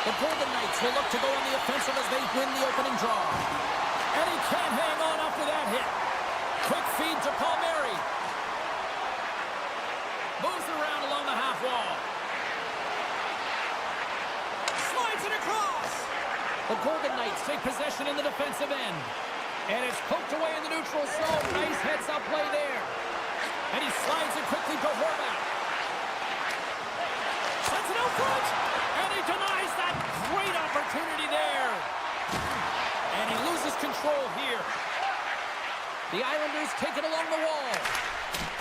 The Golden Knights will look to go on the offensive as they win the opening draw. And he can't hang on after that hit. Quick feed to Palmieri. Moves around along the half wall. Slides it across. The Golden Knights take possession in the defensive end. And it's poked away in the neutral zone. Nice heads-up play there. And he slides it quickly to Horvat. Sends it out front. And he denies that great opportunity there. And he loses control here. The Islanders take it along the wall.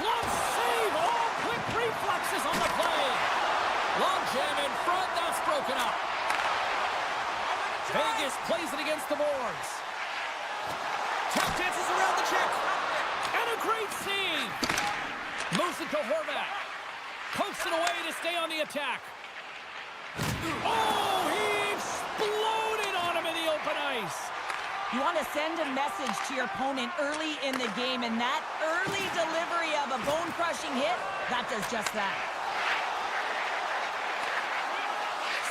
Glove save. All quick reflexes on the play. Long jam in front. That's broken up. Vegas plays it against the boards. Tap dances around the check. And a great save. Moves it to Horvat. Pokes it away to stay on the attack. Oh, he exploded on him in the open ice. You want to send a message to your opponent early in the game, and that early delivery of a bone-crushing hit, that does just that.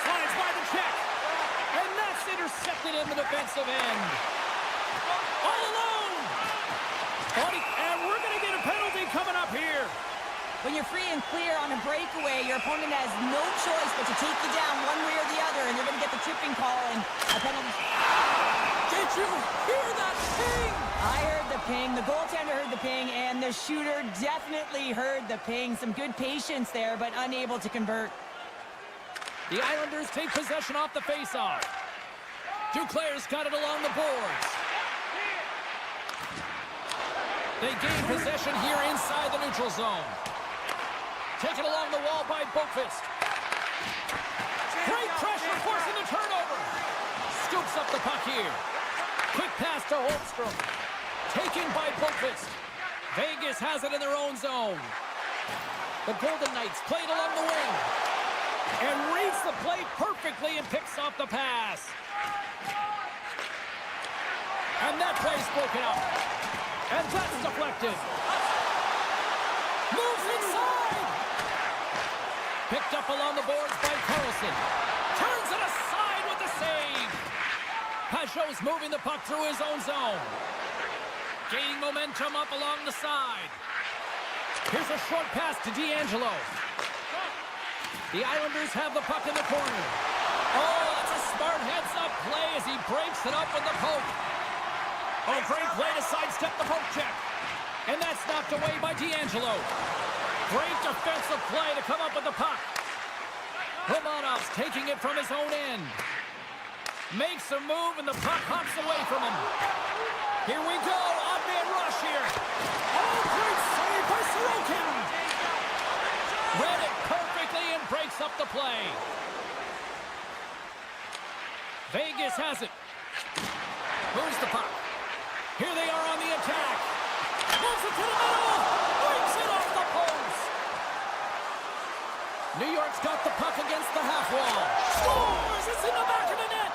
Slides by the check. And that's intercepted in the defensive end. All alone. And we're going to get a penalty coming up here. When you're free and clear on a breakaway, your opponent has no choice but to take you down one way or the other, and they're going to get the tripping call and a penalty. Did you hear that ping? I heard the ping, the goaltender heard the ping, and the shooter definitely heard the ping. Some good patience there, but unable to convert. The Islanders take possession off the faceoff. Duclair's got it along the boards. They gain possession here inside the neutral zone. Taken along the wall by Boqvist. Great pressure forcing the turnover. Scoops up the puck here. Quick pass to Holmstrom. Taken by Boqvist. Vegas has it in their own zone. The Golden Knights played along the wing. And reads the play perfectly and picks off the pass. And that play's broken up. And that's deflected. Moves inside. Picked up along the boards by Carlson. Turns it aside with the save. Pajot's moving the puck through his own zone. Gaining momentum up along the side. Here's a short pass to D'Angelo. The Islanders have the puck in the corner. Oh, that's a smart heads-up play as he breaks it up with the poke. Oh, great play to sidestep the poke check. And that's knocked away by D'Angelo. Great defensive play to come up with the puck. Romanov's taking it from his own end. Makes a move and the puck hops away from him. Here we go, odd-man rush here. Oh, great save by Sorokin. Read it perfectly and breaks up the play. Vegas has it. Moves the puck. Here they are on the attack. Moves it to the middle. Breaks it off the post. New York's got the puck against the half wall. Scores! It's in the back of the net.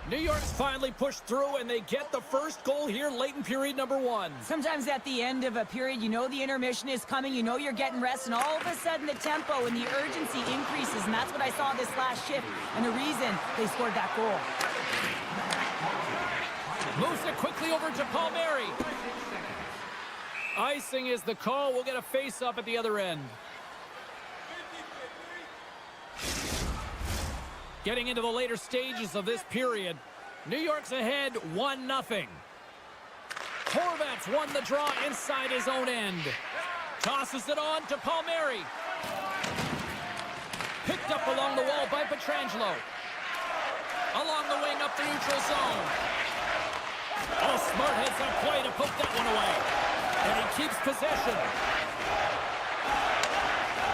New York's finally pushed through, and they get the first goal here late in period number 1. Sometimes at the end of a period, you know the intermission is coming, you know you're getting rest, and all of a sudden the tempo and the urgency increases, and that's what I saw this last shift, and the reason they scored that goal. Moves it quickly over to Palmieri. Icing is the call. We'll get a face-up at the other end. Getting into the later stages of this period, New York's ahead 1-0. Horvat's won the draw inside his own end. Tosses it on to Palmieri. Picked up along the wall by Pietrangelo. Along the wing up the neutral zone. Oh, smart heads-up play to poke that one away. And he keeps possession.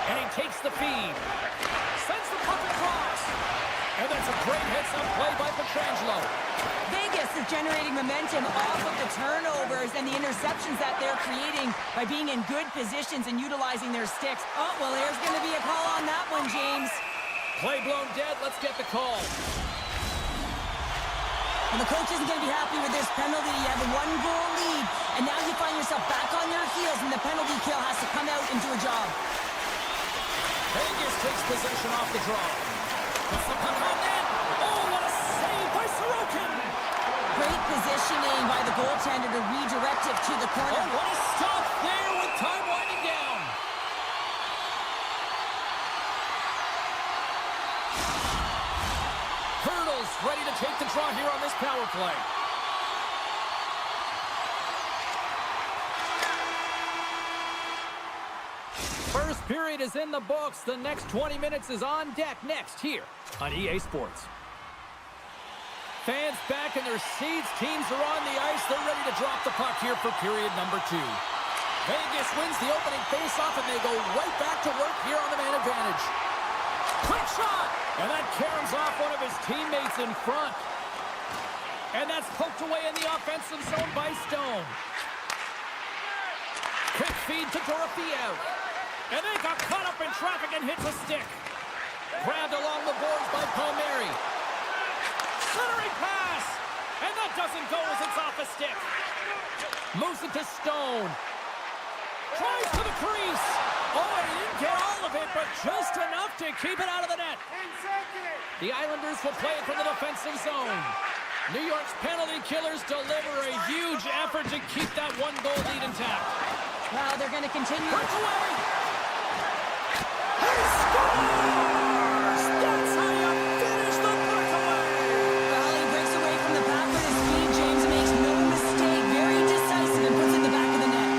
And he takes the feed. Sends the puck across. And that's a great heads-up play by Pietrangelo. Vegas is generating momentum off of the turnovers and the interceptions that they're creating by being in good positions and utilizing their sticks. Oh, well, there's going to be a call on that one, James. Play blown dead. Let's get the call. And the coach isn't going to be happy with this penalty. You have a one-goal lead, and now you find yourself back on your heels, and the penalty kill has to come out and do a job. Vegas takes possession off the draw. Puts the puck on net. Oh, what a save by Sorokin. Great positioning by the goaltender to redirect it to the corner. Oh, what a stop there with time winding down. Hurdles ready to take the draw here on this power play. First period is in the books. The next 20 minutes is on deck next here on EA Sports. Fans back in their seats. Teams are on the ice. They're ready to drop the puck here for period number 2. Vegas wins the opening faceoff, and they go right back to work here on the man advantage. Quick shot! And that caroms off one of his teammates in front. And that's poked away in the offensive zone by Stone. Quick feed to Dorofeev. And they got caught up in traffic and hits a stick. Grabbed along the boards by Palmieri. Centering pass! And that doesn't go as it's off a stick. Moves it to Stone. Tries to the crease. Oh, he didn't get all of it, but just enough to keep it out of the net. The Islanders will play it from the defensive zone. New York's penalty killers deliver a huge effort to keep that one-goal lead intact. Well, they're going to continue. Breakaway! He scores! That's how you finish the breakaway! Well, he breaks away from the pack with his speed. James makes no mistake. Very decisive and puts it in the back of the net.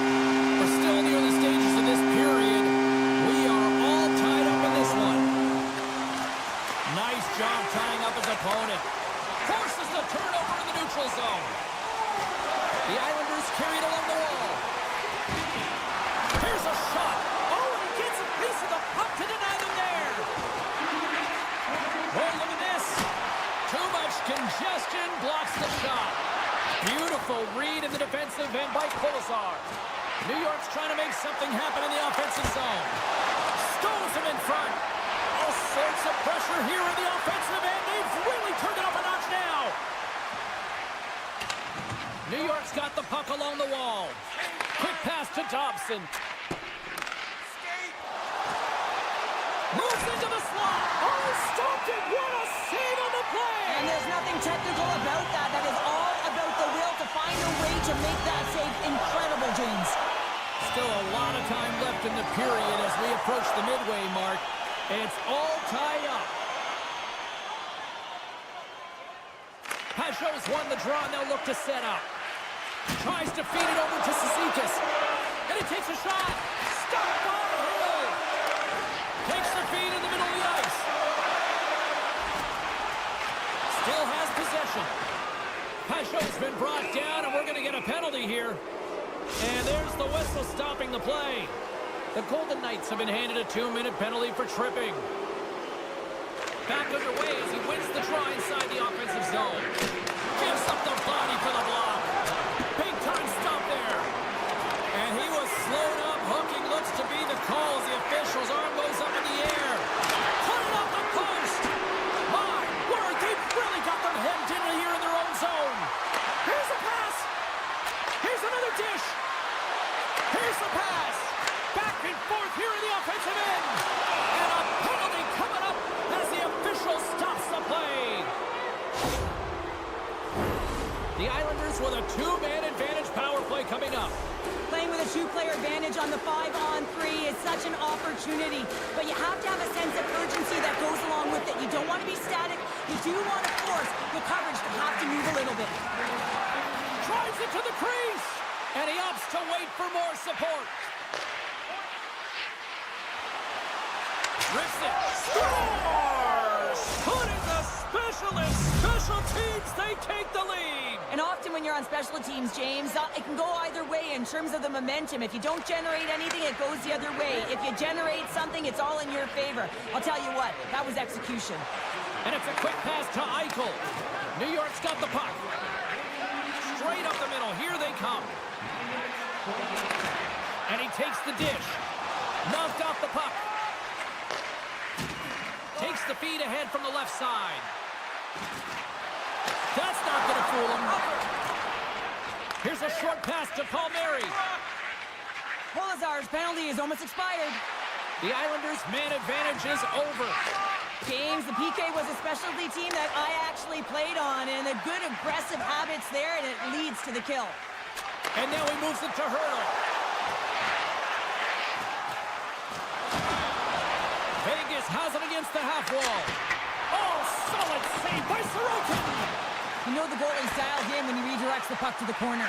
We're still in the early stages of this period. We are all tied up in this one. Nice job tying up his opponent. Forces the turnover in the neutral zone. The Islanders carry it along the wall. Here's a shot. Oh, and he gets a piece of the puck to deny them there. Oh, look at this. Too much congestion blocks the shot. Beautiful read in the defensive end by Kolesar. New York's trying to make something happen in the offensive zone. Stones him in front. All sorts of pressure here in the offensive end. They've really turned it up a notch now. New York's got the puck along the wall. Quick pass to Dobson. Moves into the slot. Oh, stopped it. What a save on the play. And there's nothing technical about that. That is all about the will to find a way to make that save incredible, James. Still a lot of time left in the period as we approach the midway mark. It's all tied up. Pajot's won the draw, and they'll look to set up. Tries to feed it over to Cizikas. And he takes a shot. Stopped by Hill. Takes the feed in the middle of the ice. Still has possession. Pajot's been brought down, and we're going to get a penalty here. And there's the whistle stopping the play. The Golden Knights have been handed a 2-minute penalty for tripping. Back underway as he wins the draw inside the offensive zone. Gives up the body for the block. Big time stop there. And he was slowed up. Hooking looks to be the call as the official's arm goes up in the air. Put it off the post. My word, they've really got them hemmed in here in their own zone. Here's a pass. Here's another dish. Here's the pass. Back and forth here in the offensive end. And a penalty coming up as the official stops the play. The Islanders with a 2-man advantage power play coming up. Playing with a 2-player advantage on the 5-on-3 is such an opportunity. But you have to have a sense of urgency that goes along with it. You don't want to be static. You do want to force the coverage to have to move a little bit. Drives it to the crease. And he opts to wait for more support. Rips it. Scores! Put in the specialist. Special teams, they take the lead. And often when you're on special teams, James, it can go either way in terms of the momentum. If you don't generate anything, it goes the other way. If you generate something, it's all in your favor. I'll tell you what, that was execution. And it's a quick pass to Eichel. New York's got the puck. Straight up the middle. Here they come. And he takes the dish. Knocked off the puck. Takes the feed ahead from the left side. That's not going to fool him. Here's a short pass to Palmieri. Polazar's penalty is almost expired. The Islanders' man advantage is over. James, the PK was a specialty team that I actually played on, and the good aggressive habits there, and it leads to the kill. And now he moves it to Hurdle. Vegas has it against the half wall. Oh, solid save by Sorokin. You know the goalie's dialed in when he redirects the puck to the corner.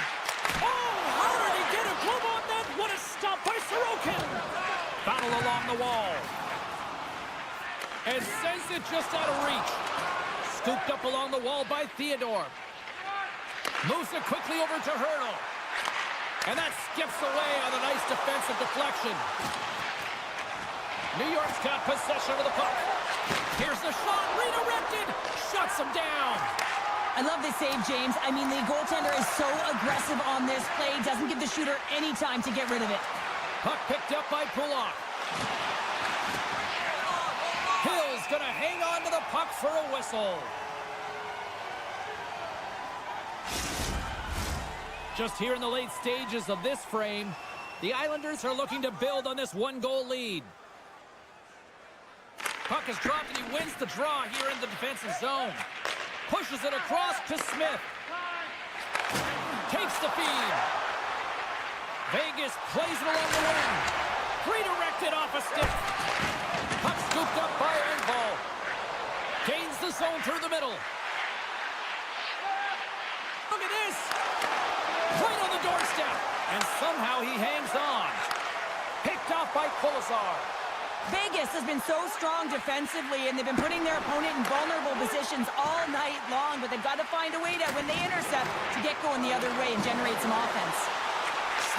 Oh, how did he get a glove on that? What a stop by Sorokin. Battle along the wall. And sends it just out of reach. Scooped up along the wall by Theodore. Moves it quickly over to Hurdle. And that skips away on a nice defensive deflection. New York's got possession of the puck. Here's the shot, redirected, shuts him down. I love this save, James. I mean, the goaltender is so aggressive on this play, doesn't give the shooter any time to get rid of it. Puck picked up by Pulak. Hill's gonna hang on to the puck for a whistle. Just here in the late stages of this frame, the Islanders are looking to build on this one-goal lead. Puck is dropped and he wins the draw here in the defensive zone. Pushes it across to Smith. Takes the feed. Vegas plays it along the wing. Redirected off a stick. Puck scooped up by Engvall. Gains the zone through the middle. Look at this. Right on the doorstep. And somehow he hangs on. Picked off by Polazar. Vegas has been so strong defensively, and they've been putting their opponent in vulnerable positions all night long, but they've got to find a way to, when they intercept, to get going the other way and generate some offense.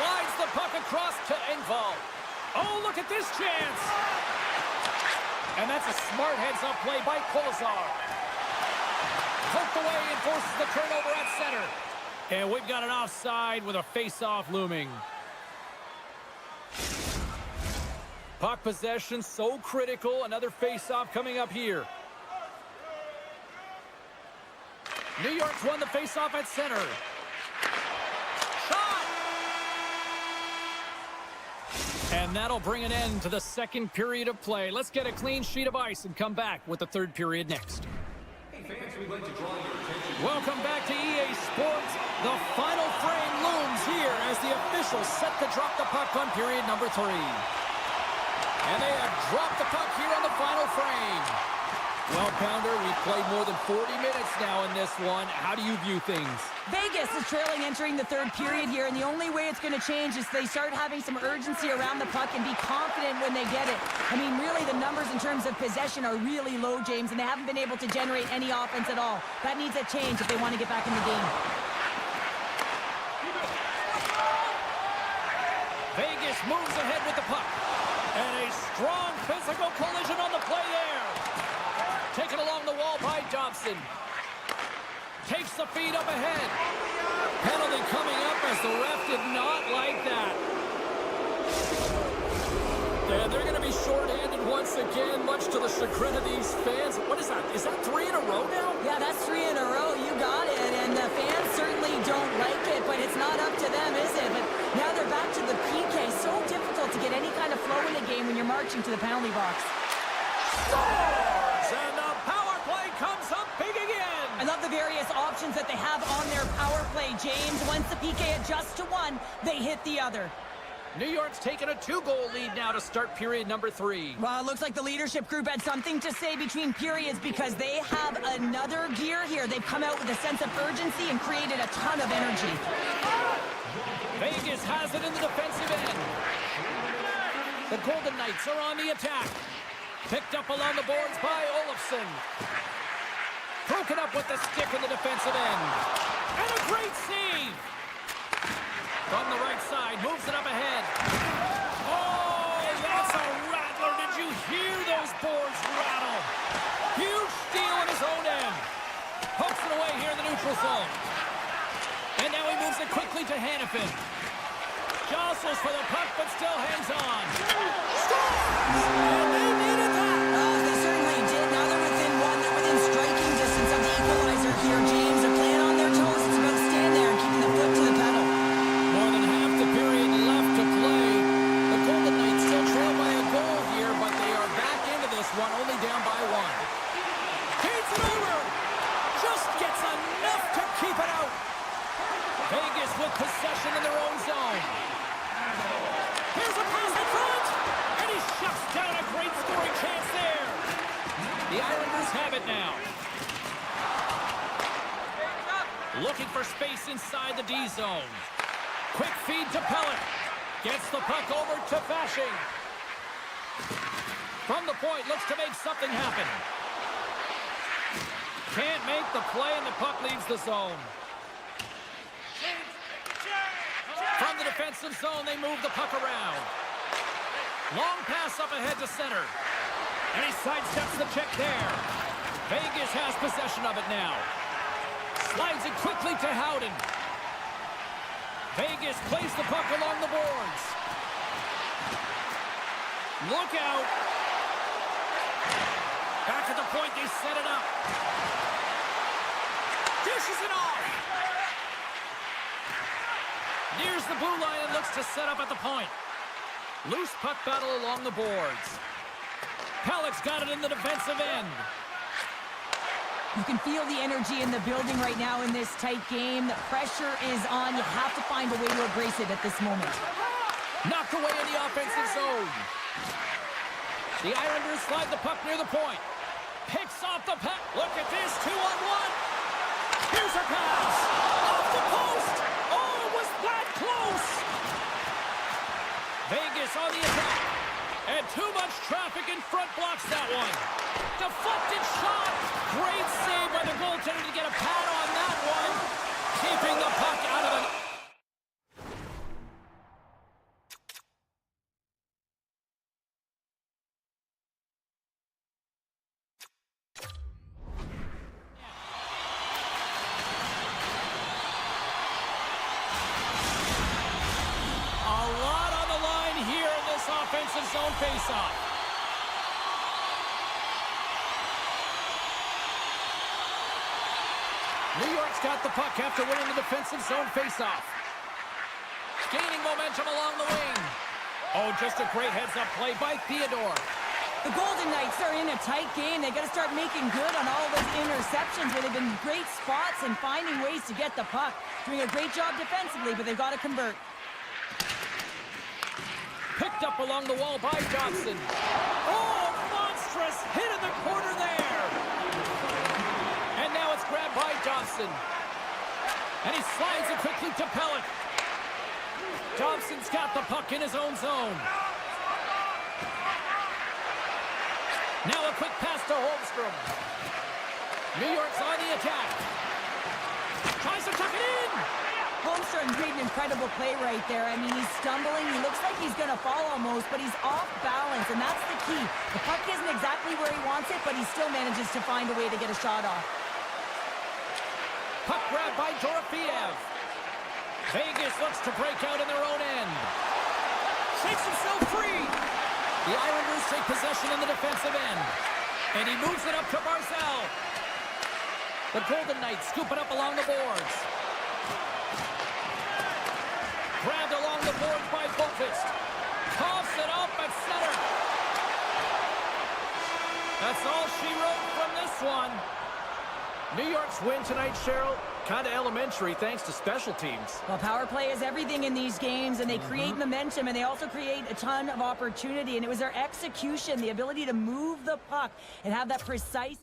Slides the puck across to Engvall. Oh, look at this chance. And that's a smart heads-up play by Polazar. Poked away and forces the turnover at center. And we've got an offside with a face-off looming. Puck possession so critical. Another face-off coming up here. New York's won the face-off at center. Shot! And that'll bring an end to the second period of play. Let's get a clean sheet of ice and come back with the third period next. Hey fans, we'd like to draw your attention. Welcome back to EA Sports. The final frame looms here as the officials set to drop the puck on period number 3. And they have dropped the puck here on the final frame. Well, Pounder, we've played more than 40 minutes now in this one. How do you view things? Vegas is trailing entering the third period here, and the only way it's going to change is they start having some urgency around the puck and be confident when they get it. I mean, really, the numbers in terms of possession are really low, James, and they haven't been able to generate any offense at all. That needs a change if they want to get back in the game. Vegas moves ahead with the puck. And a strong physical collision on the play there. Taken along the wall by Dobson. Takes the feed up ahead. Penalty coming up as the ref did not like that. And they're going to be shorthanded once again, much to the chagrin of these fans. What is that? Is that 3 in a row now? Yeah, that's 3 in a row. You got it. And the fans certainly don't like it, but it's not up to them, is it? But now they're back to the PK. So difficult to get any kind of flow in the game when you're marching to the penalty box. Scores! And the power play comes up big again. I love the various options that they have on their power play, James. Once the PK adjusts to one, they hit the other. New York's taken a 2-goal lead now to start period number 3. Well, it looks like the leadership group had something to say between periods because they have another gear here. They've come out with a sense of urgency and created a ton of energy. Vegas has it in the defensive end. The Golden Knights are on the attack. Picked up along the boards by Olofsson. Broken up with the stick in the defensive end. And a great save! From the right side, moves it up ahead. Oh, that's a rattler. Did you hear those boards rattle? Huge steal in his own end. Pokes it away here in the neutral zone. And now he moves it quickly to Hannafin. Jostles for the puck, but still hangs on. Scores! And they needed that. Oh, they certainly did. Now they're by one. Feeds it over. Just gets enough to keep it out. Vegas with possession in their own zone. Here's a pass in front. And he shuts down a great scoring chance there. The Islanders have it now. Looking for space inside the D zone. Quick feed to Pellet. Gets the puck over to Fashing. From the point, looks to make something happen. Can't make the play, and the puck leaves the zone. From the defensive zone, they move the puck around. Long pass up ahead to center. And he sidesteps the check there. Vegas has possession of it now. Slides it quickly to Howden. Vegas plays the puck along the boards. Look out. Back at the point, they set it up. Dishes it off. Nears the blue line and looks to set up at the point. Loose puck battle along the boards. Pellet's got it in the defensive end. You can feel the energy in the building right now in this tight game. The pressure is on. You have to find a way to embrace it at this moment. Knocked away in the offensive zone. The Islanders slide the puck near the point. Picks off the puck. Look at this, 2-on-1. Here's a pass. Off the post. Oh, it was that close. Vegas on the attack. And too much traffic in front blocks that one. Deflected shot. Great save by the goaltender to get a pad on that one. Keeping the puck out of the... offensive zone faceoff. New York's got the puck after winning the defensive zone faceoff. Gaining momentum along the wing. Oh, just a great heads-up play by Theodore. The Golden Knights are in a tight game. They got to start making good on all those interceptions where they've been great spots and finding ways to get the puck. Doing a great job defensively, but they've got to convert. Picked up along the wall by Johnson. Oh, monstrous hit in the corner there. And now it's grabbed by Johnson. And he slides it quickly to Pellet. Johnson's got the puck in his own zone. Now a quick pass to Holmstrom. New York's on the attack. Tries to tuck it in. Holmstrom made an incredible play right there. I mean, he's stumbling. He looks like he's going to fall almost, but he's off balance, and that's the key. The puck isn't exactly where he wants it, but he still manages to find a way to get a shot off. Puck grab by Dorofiev. Vegas looks to break out in their own end. Shakes himself free. The Islanders take possession in the defensive end. And he moves it up to Barzal. The Golden Knights scoop it up along the boards. Grabbed along the boards by Bolfist. Coughs it up at center. That's all she wrote from this one. New York's win tonight, Cheryl, kind of elementary thanks to special teams. Well, power play is everything in these games, and they create momentum, and they also create a ton of opportunity, and it was their execution, the ability to move the puck and have that precise...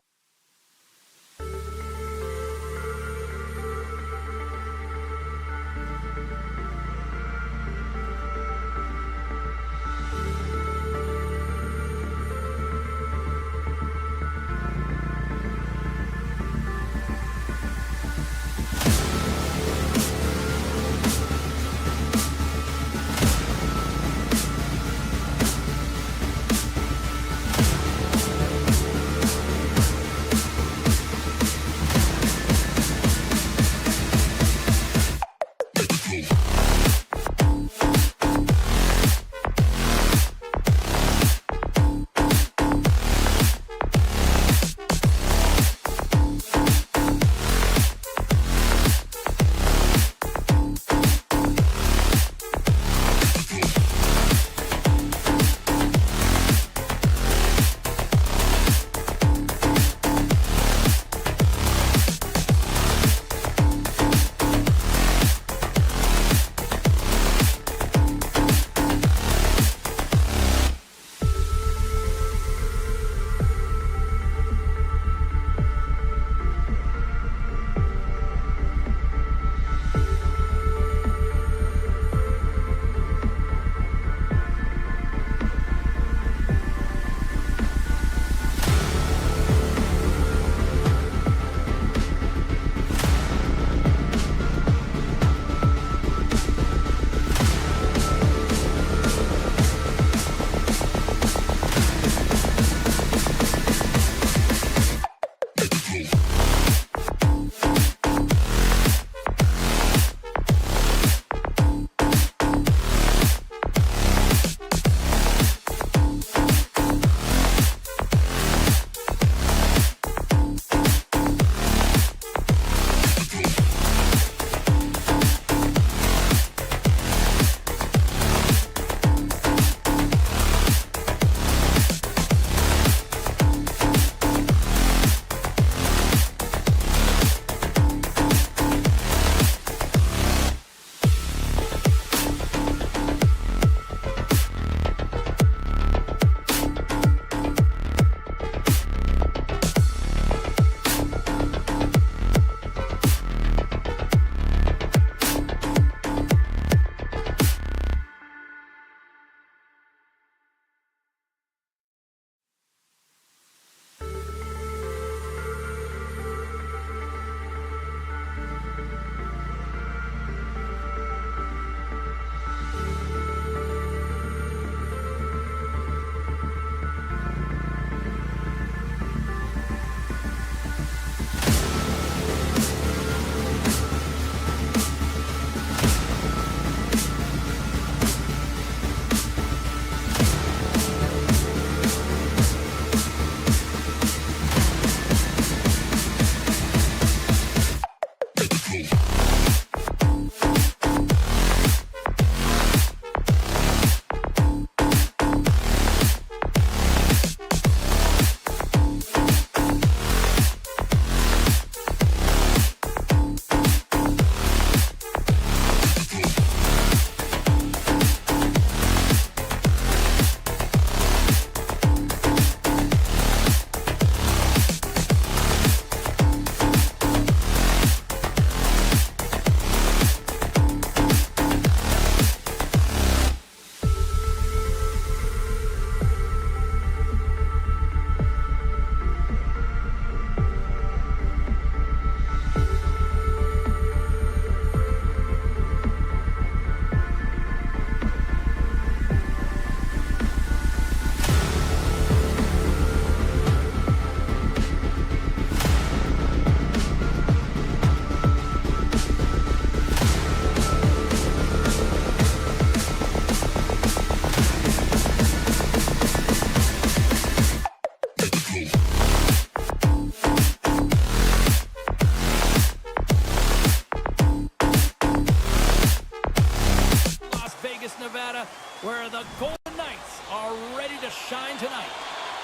where the Golden Knights are ready to shine tonight.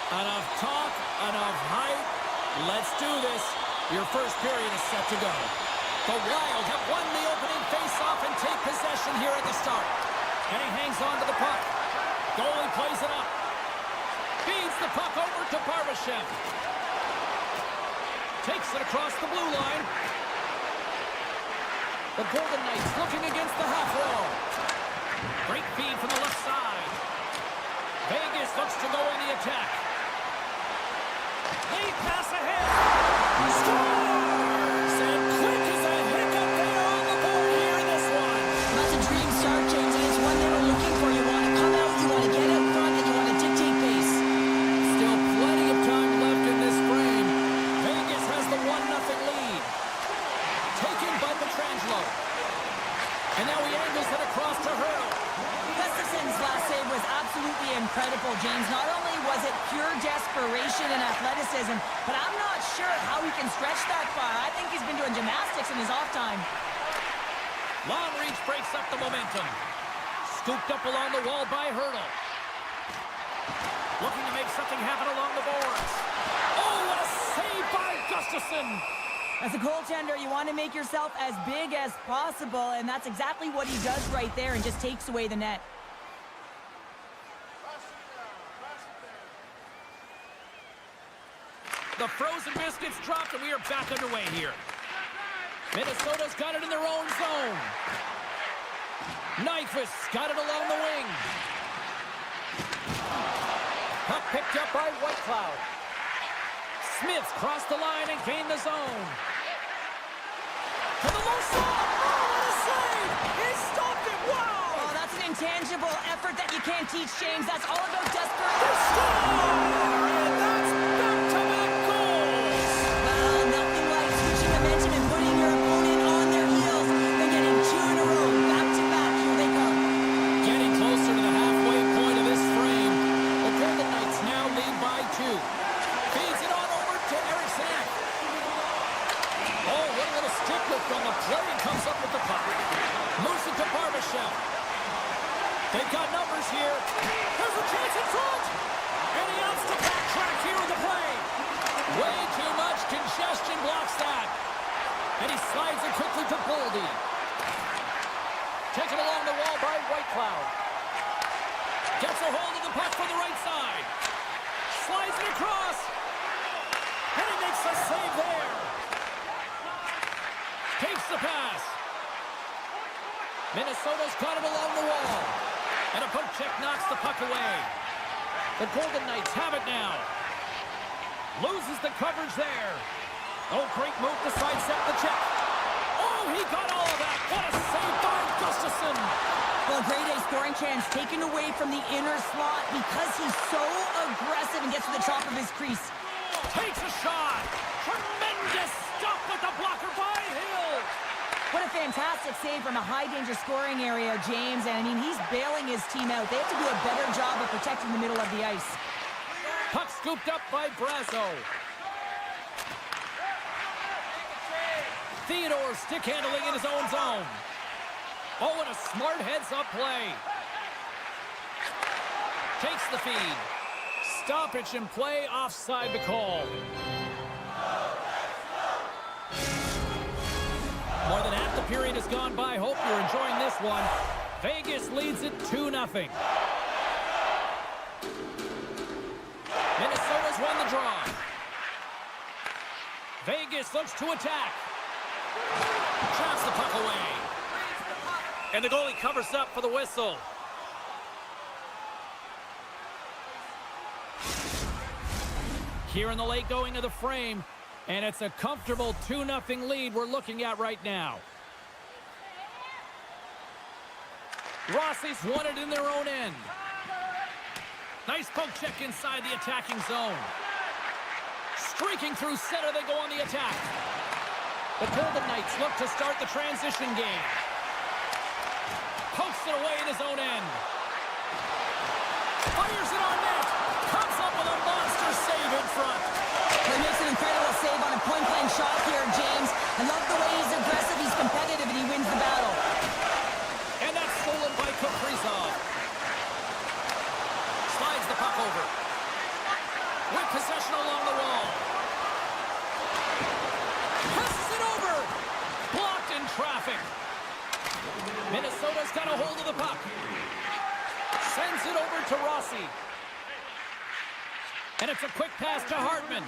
Enough talk, enough hype. Let's do this. Your first period is set to go. The Wild have won the opening faceoff and take possession here at the start. And he hangs on to the puck. Goalie plays it up. Feeds the puck over to Barbashev. Takes it across the blue line. The Golden Knights looking against the half wall. Great feed from the left side. Vegas looks to go on the attack. Lead pass ahead. Scores! And quick as a hiccup there on the board here in this one. That's a dream start, James, and it's one they were looking for. You want to come out, you want to get out front, and you want to dictate pace. Still plenty of time left in this frame. Vegas has the 1-0 lead. Taken by Pietrangelo. And now he angles it across to Hurdle. Gustafson's last save was absolutely incredible, James. Not only was it pure desperation and athleticism, but I'm not sure how he can stretch that far. I think he's been doing gymnastics in his off time. Long reach breaks up the momentum. Scooped up along the wall by Hurdle. Looking to make something happen along the boards. Oh, what a save by Gustafson! As a goaltender, you want to make yourself as big as possible, and that's exactly what he does right there and just takes away the net. The frozen biscuits dropped, and we are back underway here. Minnesota's got it in their own zone. Nyquist's got it along the wing. Puck picked up by Whitecloud. Smith's crossed the line and gained the zone. To the low slot. Oh, what a save! He stopped it. Wow! Oh, that's an intangible effort that you can't teach, James. That's all about desperation. The score! And that's back-to-back goals! Well, nothing like switching momentum and putting your opponent on their heels. They're getting 2 in a row. Back-to-back. Here they come. Getting closer to the halfway point of this frame. The Golden Knights now lead by 2. Feeds it on over to Eriksson. Oh, what a little stick lift on the play, and comes up with the puck. Moves it to Barbashev. They've got numbers here. There's a chance in front. And he opts to backtrack here in the play. Way too much congestion blocks that. And he slides it quickly to Boldy. Taken along the wall by Whitecloud. Gets a hold of the puck from the right side. Slides it across. And he makes a save there. Takes the pass. Minnesota's got it along the wall. And a poke check knocks the puck away. The Golden Knights have it now. Loses the coverage there. Oh, great move to sidestep the check. Oh, he got all of that. What a save by Gustafson. Well, great A scoring chance taken away from the inner slot because he's so aggressive and gets to the top of his crease. Takes a shot. Tremendous stop with the blocker by Hill. What a fantastic save from a high-danger scoring area, James. And, I mean, he's bailing his team out. They have to do a better job of protecting the middle of the ice. Puck scooped up by Brasso. Theodore stick handling in his own zone. Oh, and a smart heads-up play. Takes the feed. Stoppage in play, offside the call. More than half the period has gone by. Hope you're enjoying this one. Vegas leads it 2-0. Minnesota's won the draw. Vegas looks to attack. Traps the puck away. And the goalie covers up for the whistle. Here in the late going of the frame. And it's a comfortable 2-0 lead we're looking at right now. Rossi's won it in their own end. Nice poke check inside the attacking zone. Streaking through center, they go on the attack. The Golden Knights look to start the transition game. Pokes it away in his own end. Fires it on net. Comes up with a monster save in front. He makes an incredible save on a point-blank shot here, James. I love the way he's aggressive, he's competitive, and he wins the battle. And that's stolen by Kaprizov. traffic. Minnesota's got a hold of the puck. Sends it over to Rossi. And it's a quick pass to Hartman.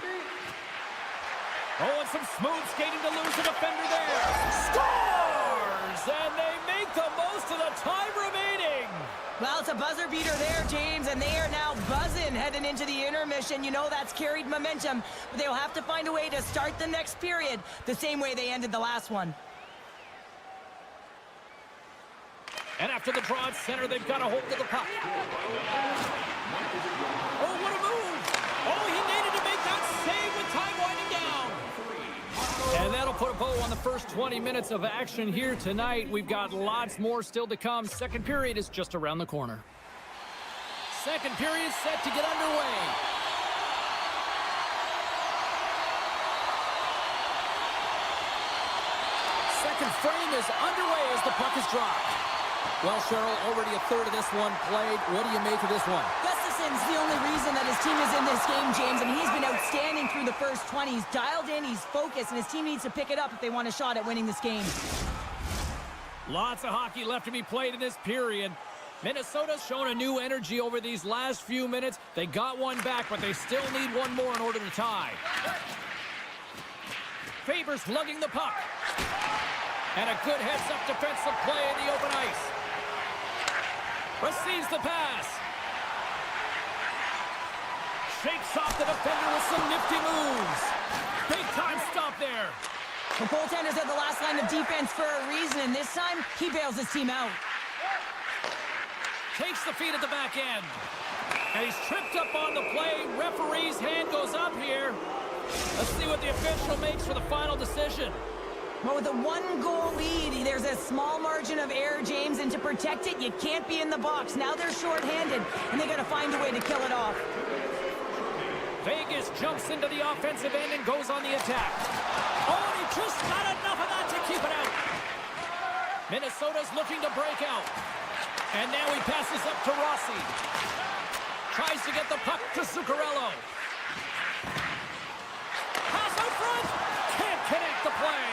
Oh, and some smooth skating to lose the defender there. Scores! And they make the most of the time remaining. Well, it's a buzzer beater there, James, and they are now buzzing heading into the intermission. You know that's carried momentum, but they'll have to find a way to start the next period the same way they ended the last one. And after the draw at center, they've got a hold of the puck. Oh, what a move! Oh, he needed to make that save with time winding down. And that'll put a bow on the first 20 minutes of action here tonight. We've got lots more still to come. Second period is just around the corner. Second period set to get underway. Second frame is underway as the puck is dropped. Well, Cheryl, already a third of this one played. What do you make of this one? Gustafson's the only reason that his team is in this game, James. I mean, he's been outstanding through the first 20. He's dialed in, he's focused, and his team needs to pick it up if they want a shot at winning this game. Lots of hockey left to be played in this period. Minnesota's shown a new energy over these last few minutes. They got one back, but they still need one more in order to tie. Faber's lugging the puck. And a good heads-up defensive play in the open ice. Receives the pass. Shakes off the defender with some nifty moves. Big time stop there. The goaltender's at the last line of defense for a reason, and this time, he bails his team out. Takes the feed at the back end. And he's tripped up on the play. Referee's hand goes up here. Let's see what the official makes for the final decision. Well, with a one-goal lead, there's a small margin of error, James, and to protect it, you can't be in the box. Now they're shorthanded, and they got to find a way to kill it off. Vegas jumps into the offensive end and goes on the attack. Oh, and he just got enough of that to keep it out. Minnesota's looking to break out. And now he passes up to Rossi. Tries to get the puck to Zuccarello. Pass out front. Can't connect the play.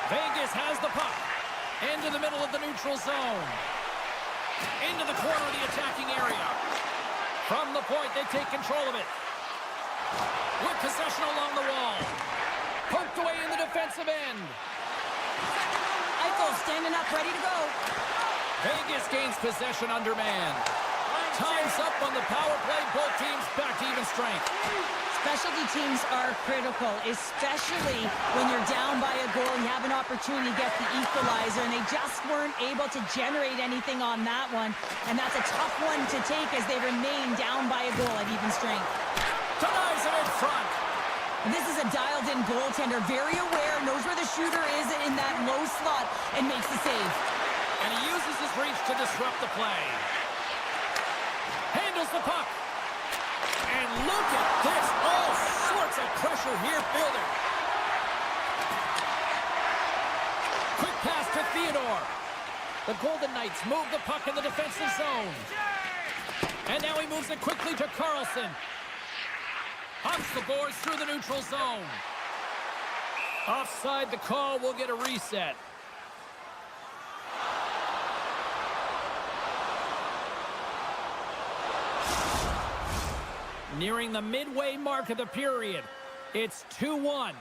Vegas has the puck. Into the middle of the neutral zone. Into the corner of the attacking area. From the point, they take control of it. With possession along the wall. Poked away in the defensive end. Eichel standing up, ready to go. Vegas gains possession under man. Time's up on the power play. Both teams back to even strength. Specialty teams are critical, especially when you're down by a goal and you have an opportunity to get the equalizer, and they just weren't able to generate anything on that one. And that's a tough one to take as they remain down by a goal at even strength. Denies it in front. This is a dialed-in goaltender, very aware, knows where the shooter is in that low slot, and makes the save. And he uses his reach to disrupt the play. Handles the puck. And look at this. All sorts of pressure here building. Quick pass to Theodore. The Golden Knights move the puck in the defensive zone. And now he moves it quickly to Carlson. Humps the boards through the neutral zone. Offside the call. We'll get a reset. Nearing the midway mark of the period. It's 2-1.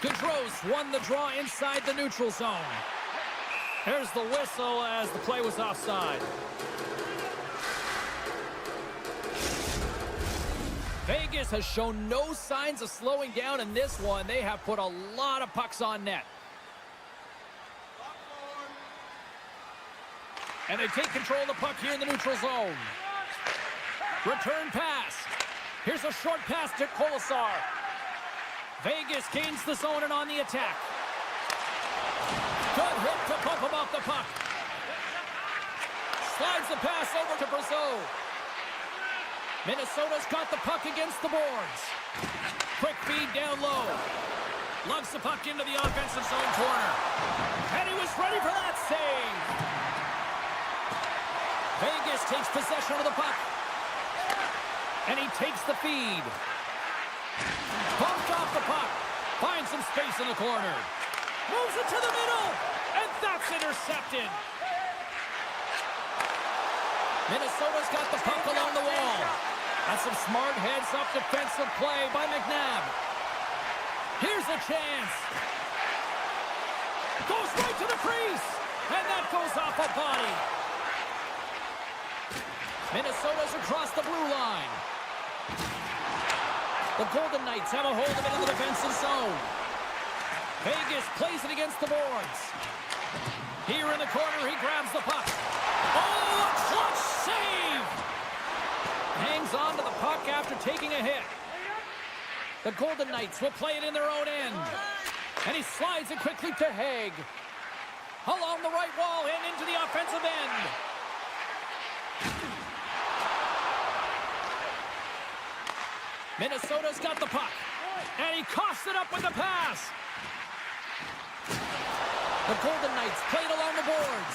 Gaudreau's won the draw inside the neutral zone. There's the whistle as the play was offside. Vegas has shown no signs of slowing down in this one. They have put a lot of pucks on net. And they take control of the puck here in the neutral zone. Return pass. Here's a short pass to Colasar. Vegas gains the zone and on the attack. Good hit to pump him off the puck. Slides the pass over to Brazeau. Minnesota's got the puck against the boards. Quick feed down low. Lugs the puck into the offensive zone corner. And he was ready for that save. Vegas takes possession of the puck. And he takes the feed. Bumped off the puck. Finds some space in the corner. Moves it to the middle. And that's intercepted. Minnesota's got the puck along the wall. That's some smart heads-up defensive play by McNabb. Here's a chance. Goes right to the crease. And that goes off a body. Minnesota's across the blue line. The Golden Knights have a hold of it in the defensive zone. Vegas plays it against the boards. Here in the corner, he grabs the puck. Oh, a clutch save! Hangs on to the puck after taking a hit. The Golden Knights will play it in their own end. And he slides it quickly to Haig. Along the right wall and into the offensive end. Minnesota's got the puck. And he coughs it up with the pass. The Golden Knights played along the boards.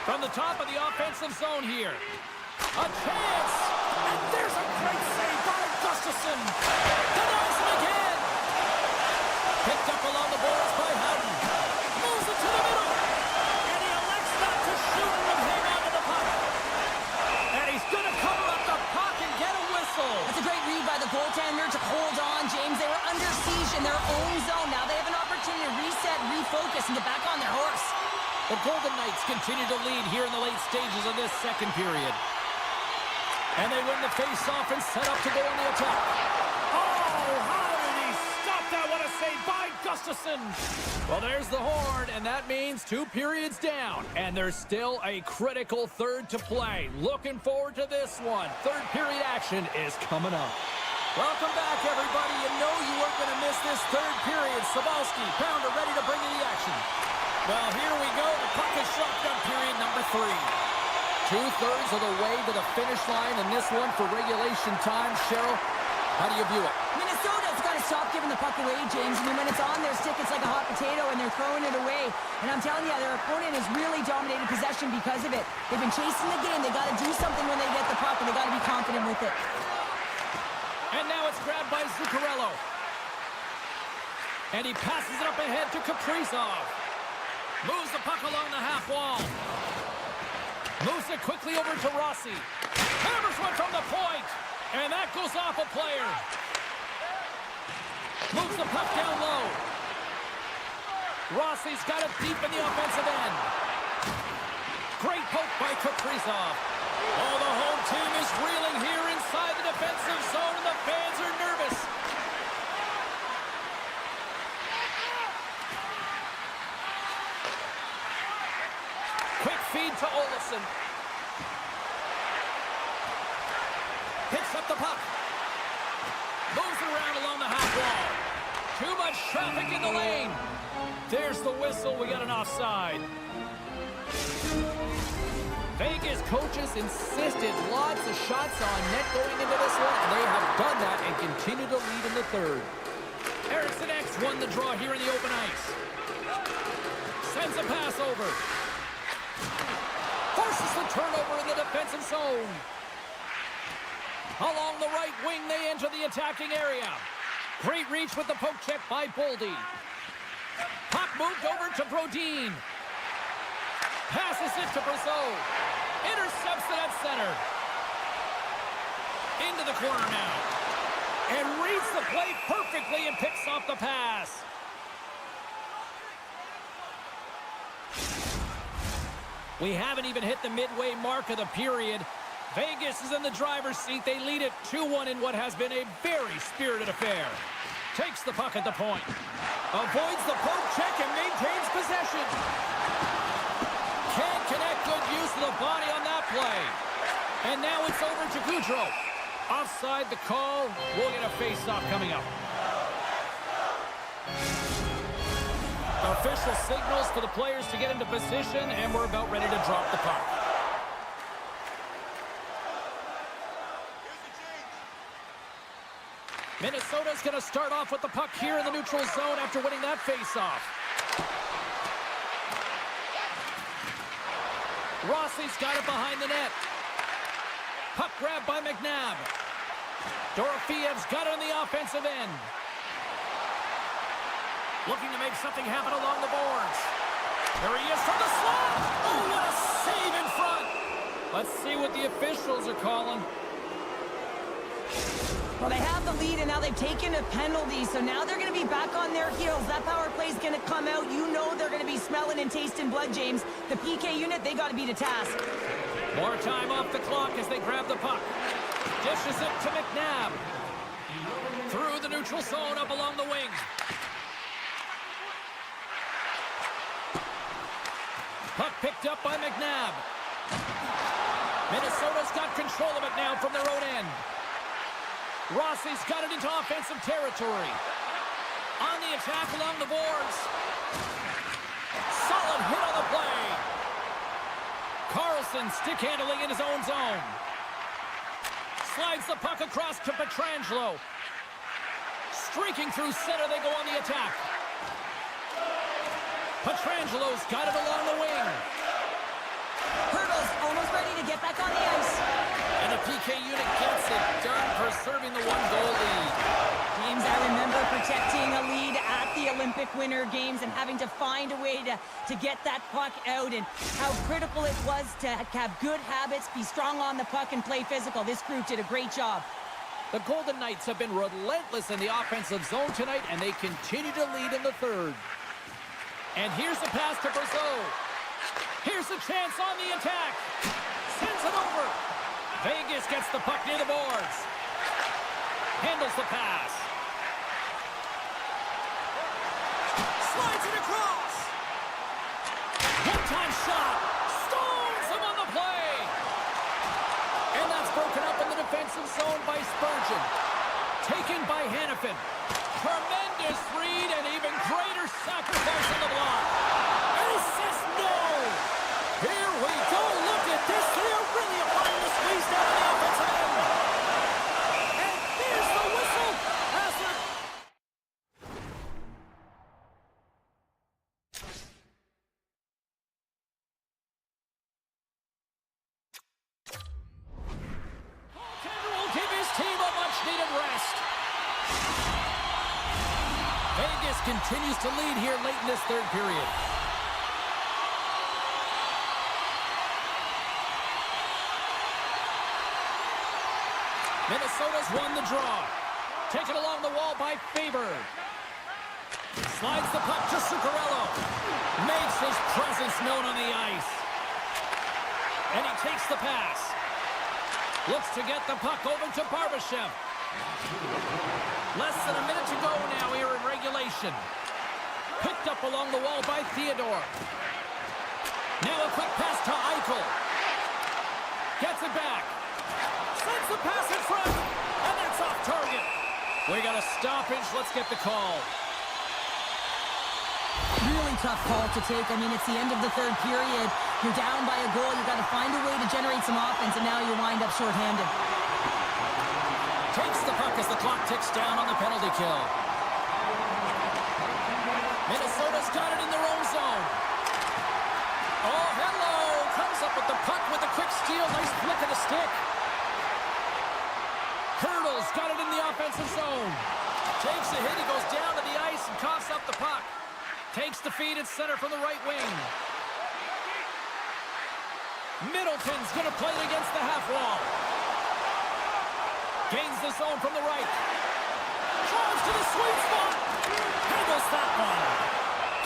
From the top of the offensive zone here. A chance! And there's a great save by Gustafsson. Denies him again. Picked up along the boards by Houghton. Moves it to the middle. And he elects not to shoot and hang on to the puck. And he's going to cover up the puck and get a whistle. That's a great read by the goaltender to hold on, James. They were under siege in their own zone. Now they have an opportunity to reset, refocus, and get back on their horse. The Golden Knights continue to lead here in the late stages of this second period. And they win the face-off and set up to go on the attack. Oh, how did he stop that? What a save by Gustafsson. Well, there's the horn, and that means 2 periods down. And there's still a critical third to play. Looking forward to this one. Third period action is coming up. Welcome back, everybody. You know you weren't going to miss this third period. Sabalski, Pounder ready to bring you the action. Well, here we go. The puck is shotgun period number 3. 2/3 of the way to the finish line in this one for regulation time. Cheryl, how do you view it? Minnesota's got to stop giving the puck away, James. I mean, when it's on their stick, it's like a hot potato, and they're throwing it away. And I'm telling you, their opponent has really dominated possession because of it. They've been chasing the game. They got to do something when they get the puck, and they got to be confident with it. And now it's grabbed by Zuccarello. And he passes it up ahead to Kaprizov. Moves the puck along the half wall. Moves it quickly over to Rossi. Hammers one from the point. And that goes off a player. Moves the puck down low. Rossi's got it deep in the offensive end. Great poke by Kaprizov. Oh, the home team is reeling here inside the defensive zone, and the fans are nervous. Quick feed to Olsen. Picks up the puck. Moves it around along the half wall. Too much traffic in the lane. There's the whistle. We got an offside. Vegas coaches insisted lots of shots on net going into this one, and they have done that and continue to lead in the third. Eriksson X won the draw here in the open ice. Sends a pass over. Forces the turnover in the defensive zone. Along the right wing, they enter the attacking area. Great reach with the poke check by Boldy. Puck moved over to Brodin. Passes it to Brazeau. Intercepts it at center. Into the corner now. And reads the play perfectly and picks off the pass. We haven't even hit the midway mark of the period. Vegas is in the driver's seat. They lead it 2-1 in what has been a very spirited affair. Takes the puck at the point. Avoids the poke check and maintains possession. Can't connect. Good use of the body on that play. And now it's over to Goudreau. Offside the call. We'll get a face-off coming up. Official signals for the players to get into position, and we're about ready to drop the puck. Minnesota's going to start off with the puck here in the neutral zone after winning that face-off. Rossi's got it behind the net. Puck grab by McNabb. Dorofiev's got it on the offensive end. Looking to make something happen along the boards. There he is from the slot. Oh, what a save in front. Let's see what the officials are calling. Well, they have the lead, and now they've taken a penalty, so now they're going to be back on their heels. That power play is going to come out. You know they're going to be smelling and tasting blood, James. The PK unit, they got to be to task. More time off the clock as they grab the puck. Dishes it to McNabb. Through the neutral zone, up along the wing. Puck picked up by McNabb. Minnesota's got control of it now from their own end. Rossi's got it into offensive territory. On the attack along the boards. Solid hit on the play. Carlson stick handling in his own zone. Slides the puck across to Pietrangelo. Streaking through center, they go on the attack. Pietrangelo's got it along the wing. Hurdles almost ready to get back on the ice. And the PK unit gets it done, preserving the one-goal lead. James, I remember protecting a lead at the Olympic Winter Games and having to find a way to get that puck out, and how critical it was to have good habits, be strong on the puck, and play physical. This group did a great job. The Golden Knights have been relentless in the offensive zone tonight, and they continue to lead in the third. And here's the pass to Brazeau. Here's a chance on the attack. Sends it over. Vegas gets the puck near the boards. Handles the pass. Slides it across. One-time shot. Stones him on the play. And that's broken up in the defensive zone by Spurgeon. Taken by Hannafin. Tremendous read and even greater sacrifice on the block. And he says no. Here we go. Look at this. They are really applying the squeeze down the offensive end. And there's the whistle. Goaltender will give his team a much-needed rest. Vegas continues to lead here late in this third period. Minnesota's won the draw. Taken along the wall by Faber. Slides the puck to Zuccarello. Makes his presence known on the ice. And he takes the pass. Looks to get the puck over to Barbashev. Less than a minute to go now here in regulation. Picked up along the wall by Theodore. Now a quick pass to Eichel. Gets it back. Sends the pass in front. And that's off target. We got a stoppage. Let's get the call. Really tough call to take. I mean, it's the end of the third period. You're down by a goal. You've got to find a way to generate some offense, and now you wind up shorthanded. Takes the puck as the clock ticks down on the penalty kill. Minnesota's got it in their own zone. Oh, hello. Comes up with the puck with a quick steal. Nice flick of the stick. Hurdle's got it in the offensive zone. Takes a hit. He goes down to the ice and coughs up the puck. Takes the feed at center from the right wing. Middleton's going to play it against the half wall. Gains the zone from the right. Drives to the sweet spot. Handles that one.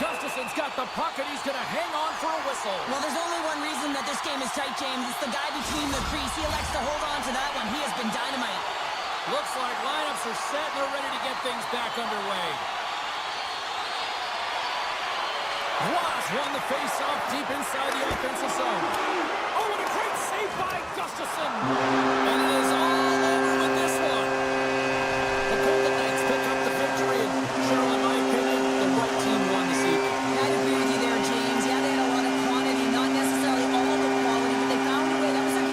Gustafson's got the puck, and he's going to hang on for a whistle. Well, there's only one reason that this game is tight, James. It's the guy between the crease. He elects to hold on to that one. He has been dynamite. Looks like lineups are set, and they're ready to get things back underway. Ross won the face-off deep inside the offensive zone. Oh, and a great save by Gustafson. And it is all over with this one. The Golden Knights pick up the victory, and Cheryl, in my opinion, the right team won this evening. I'd agree with you there, James. Yeah, they had a lot of quantity, not necessarily all the quality, but they found a way. That was a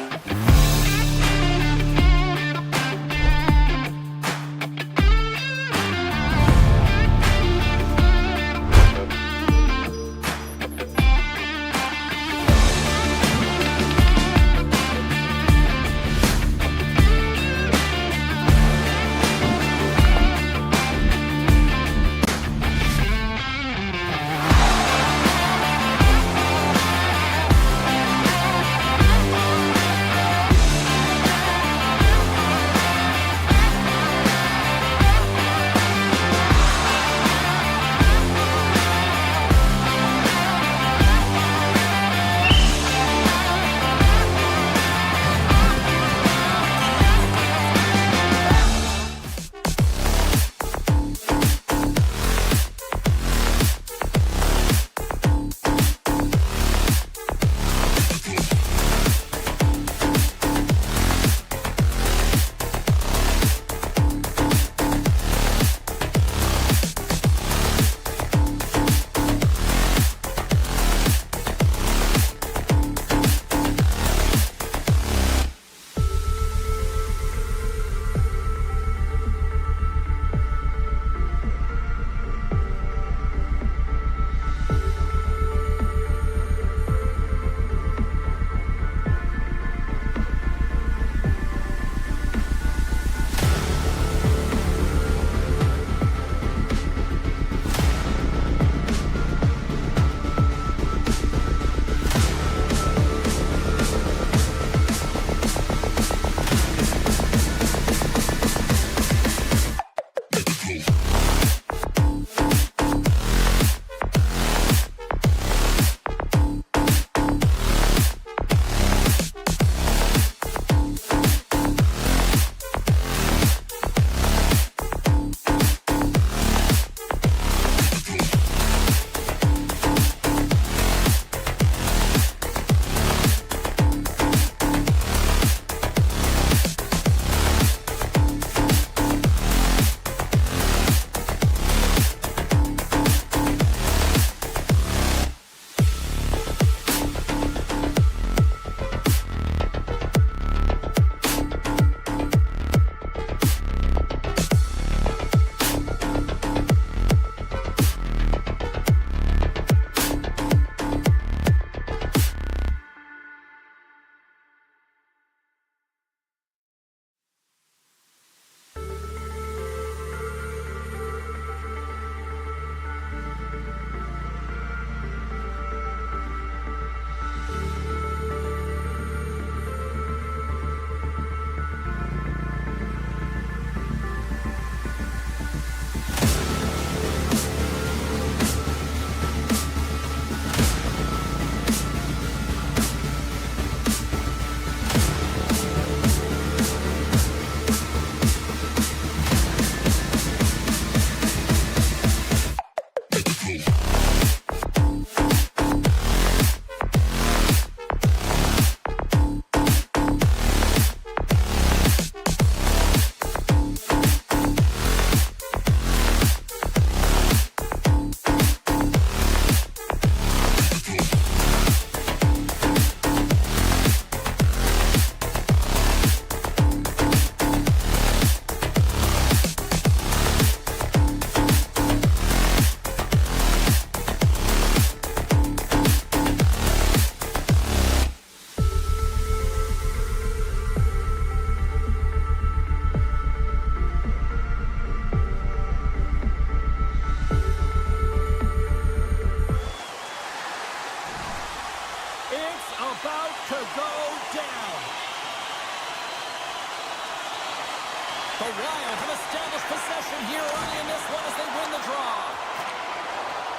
The Wild have established possession here early in this one as they win the draw.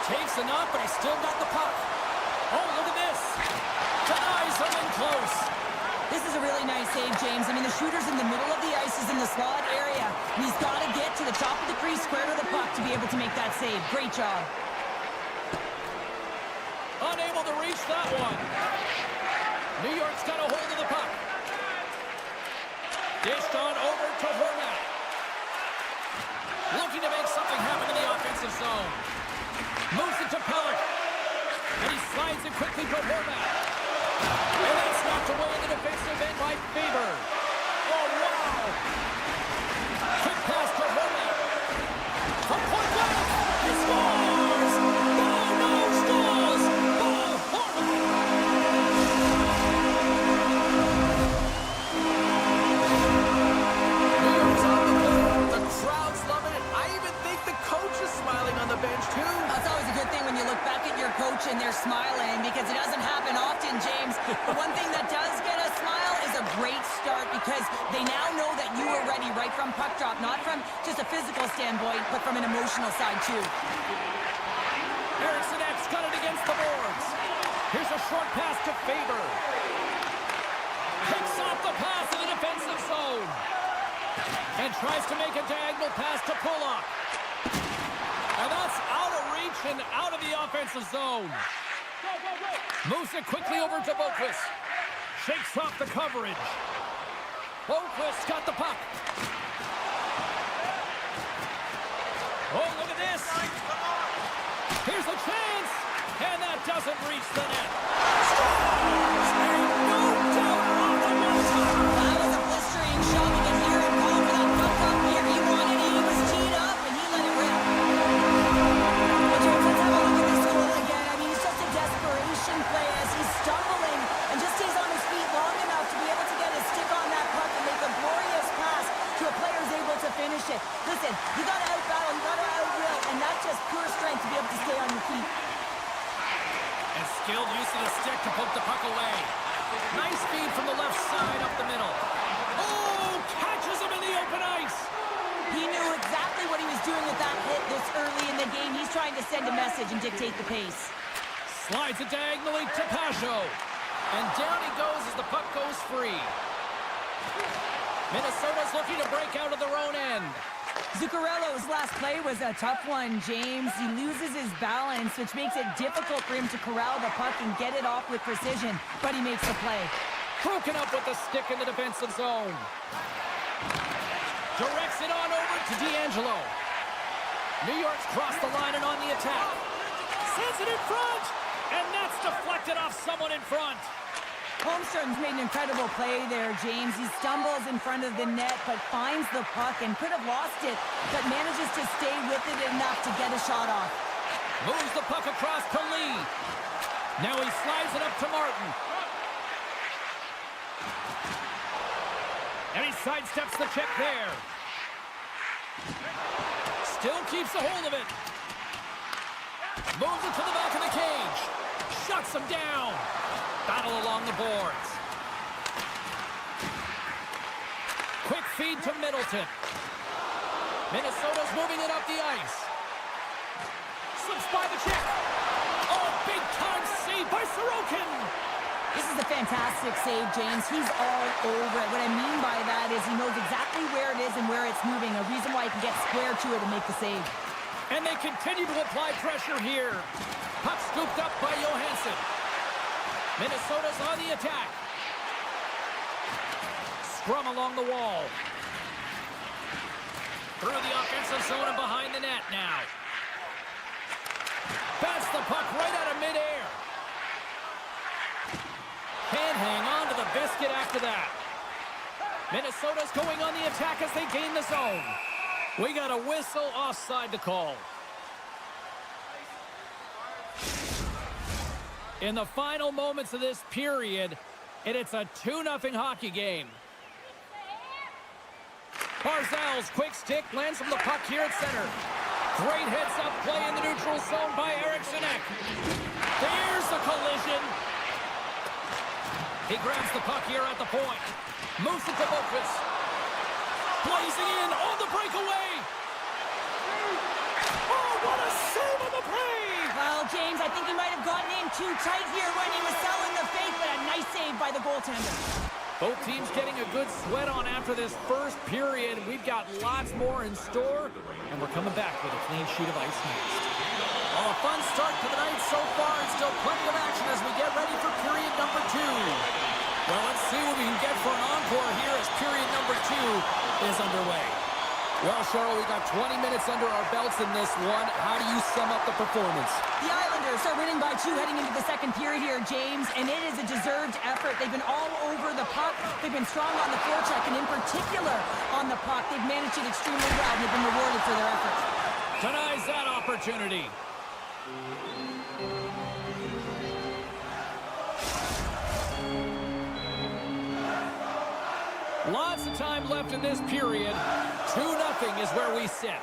Takes a knock, but he's still got the puck. Oh, look at this. Denies him in close. This is a really nice save, James. I mean, the shooter's in the middle of the ice, is in the slot area, and he's got to get to the top of the crease, square to the puck, to be able to make that save. Great job. Unable to reach that one. New York's got a hold of the puck. Dished on over to Horvat. Looking to make something happen in the offensive zone. Moves it to Pellick. And he slides it quickly to Horvat. And that's knocked away in the defensive end by Faber. Oh, wow. Quick pass to Horvat. From point blank. He scores! Oh, no, scores! Oh, Horvat! New York's on the move. The crowd's loving it. I even think the coach is smiling on the bench, too. That's always a good thing when you look back at your coach and they're smiling, because it doesn't happen often, James. The one thing that does get a smile is a great start, because they now know that you were ready right from puck drop, not from just a physical standpoint, but from an emotional side, too. Eriksson Ek's got it against the boards. Here's a short pass to Faber. Picks off the pass in the defensive zone. And tries to make a diagonal pass to Pulock. And that's out of reach and out of the offensive zone. Moves it quickly over to Boquist. Shakes off the coverage. Boquist got the puck. Oh, look at this. Here's a chance. And that doesn't reach the net. Scores! And no doubt off the one time. That was a blistering shot. You can hear him call for that puck up here. He wanted it. He was teed up, and he let it rip. Well, James, let's have a look at this goal again. I mean, it's just a desperation play as he's stumbling and just stays on his feet long enough to be able to get his stick on that puck and make a glorious pass to a player who's able to finish it. Listen, you got to out-battle, you got to out-will, and that's just pure strength to be able to stay on your feet. And skilled use of the stick to poke the puck away. Nice feed from the left side up the middle. Oh, catches him in the open ice. He knew exactly what he was doing with that hit this early in the game. He's trying to send a message and dictate the pace. Slides it diagonally to Pajot. And down he goes as the puck goes free. Minnesota's looking to break out of their own end. Zuccarello's last play was a tough one, James. He loses his balance, which makes it difficult for him to corral the puck and get it off with precision, but he makes the play. Broken up with the stick in the defensive zone. Directs it on over to D'Angelo. New York's crossed the line and on the attack. Sends it in front, and that's deflected off someone in front. Holmstrom's made an incredible play there, James. He stumbles in front of the net, but finds the puck and could have lost it, but manages to stay with it enough to get a shot off. Moves the puck across to Lee. Now he slides it up to Martin. And he sidesteps the check there. Still keeps a hold of it. Moves it to the back of the cage. Shuts him down. Battle along the boards. Quick feed to Middleton. Minnesota's moving it up the ice. Slips by the check. Oh, big time save by Sorokin. This is a fantastic save, James. He's all over it. What I mean by that is he knows exactly where it is and where it's moving, a reason why he can get square to it and make the save. And they continue to apply pressure here. Puck scooped up by Johansson. Minnesota's on the attack. Scrum along the wall. Through the offensive zone and behind the net now. Bats the puck right out of midair. Can't hang on to the biscuit after that. Minnesota's going on the attack as they gain the zone. We got a whistle offside to call. In the final moments of this period, and it's a 2-0 hockey game. Barzal's quick stick lands from the puck here at center. Great heads-up play in the neutral zone by Eriksson Ek. There's the collision. He grabs the puck here at the point. Moves it to Boquist. Blazing in on the breakaway. Oh, what a save on the play! Well, James, I think he might have gotten in too tight here when he was selling the fake, but a nice save by the goaltender. Both teams getting a good sweat on after this first period. We've got lots more in store, and we're coming back with a clean sheet of ice next. Well, a fun start to the night so far, and still plenty of action as we get ready for period number 2. Well, let's see what we can get for an encore here as period number 2 is underway. Well, Cheryl, we got 20 minutes under our belts in this one. How do you sum up the performance? The Islanders are winning by 2 heading into the second period here, James, and it is a deserved effort. They've been all over the puck. They've been strong on the forecheck, and in particular on the puck. They've managed it extremely well, and they've been rewarded for their effort. Denies that opportunity. Lots of time left in this period. 2-0 is where we sit.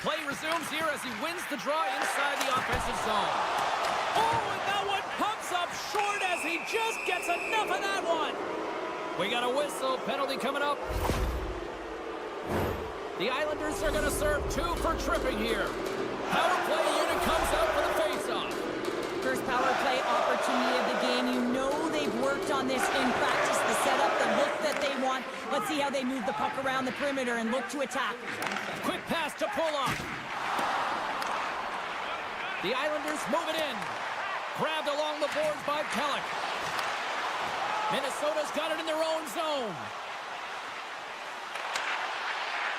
Play resumes here as he wins the draw inside the offensive zone. Oh, and that one pumps up short as he just gets enough of that one. We got a whistle. Penalty coming up. The Islanders are going to serve 2 for tripping here. Power play unit comes out for the faceoff. First power play opportunity of the game. You know they've worked on this in practice, the setup, the look that they want. Let's see how they move the puck around the perimeter and look to attack. Quick pass to pull up. The Islanders move it in. Grabbed along the boards by Pellick. Minnesota's got it in their own zone.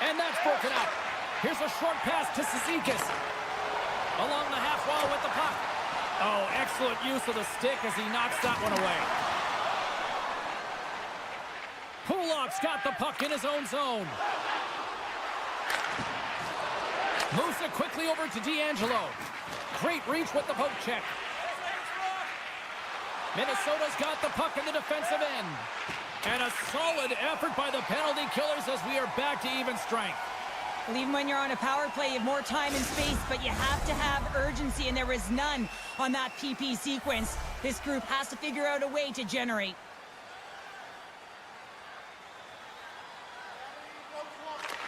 And that's broken up. Here's a short pass to Cizikas. Along the half wall with the puck. Oh, excellent use of the stick as he knocks that one away. Kulak's got the puck in his own zone. Moves it quickly over to D'Angelo. Great reach with the poke check. Minnesota's got the puck in the defensive end. And a solid effort by the penalty killers as we are back to even strength. Well, even when you're on a power play, you have more time and space, but you have to have urgency, and there was none on that PP sequence. This group has to figure out a way to generate.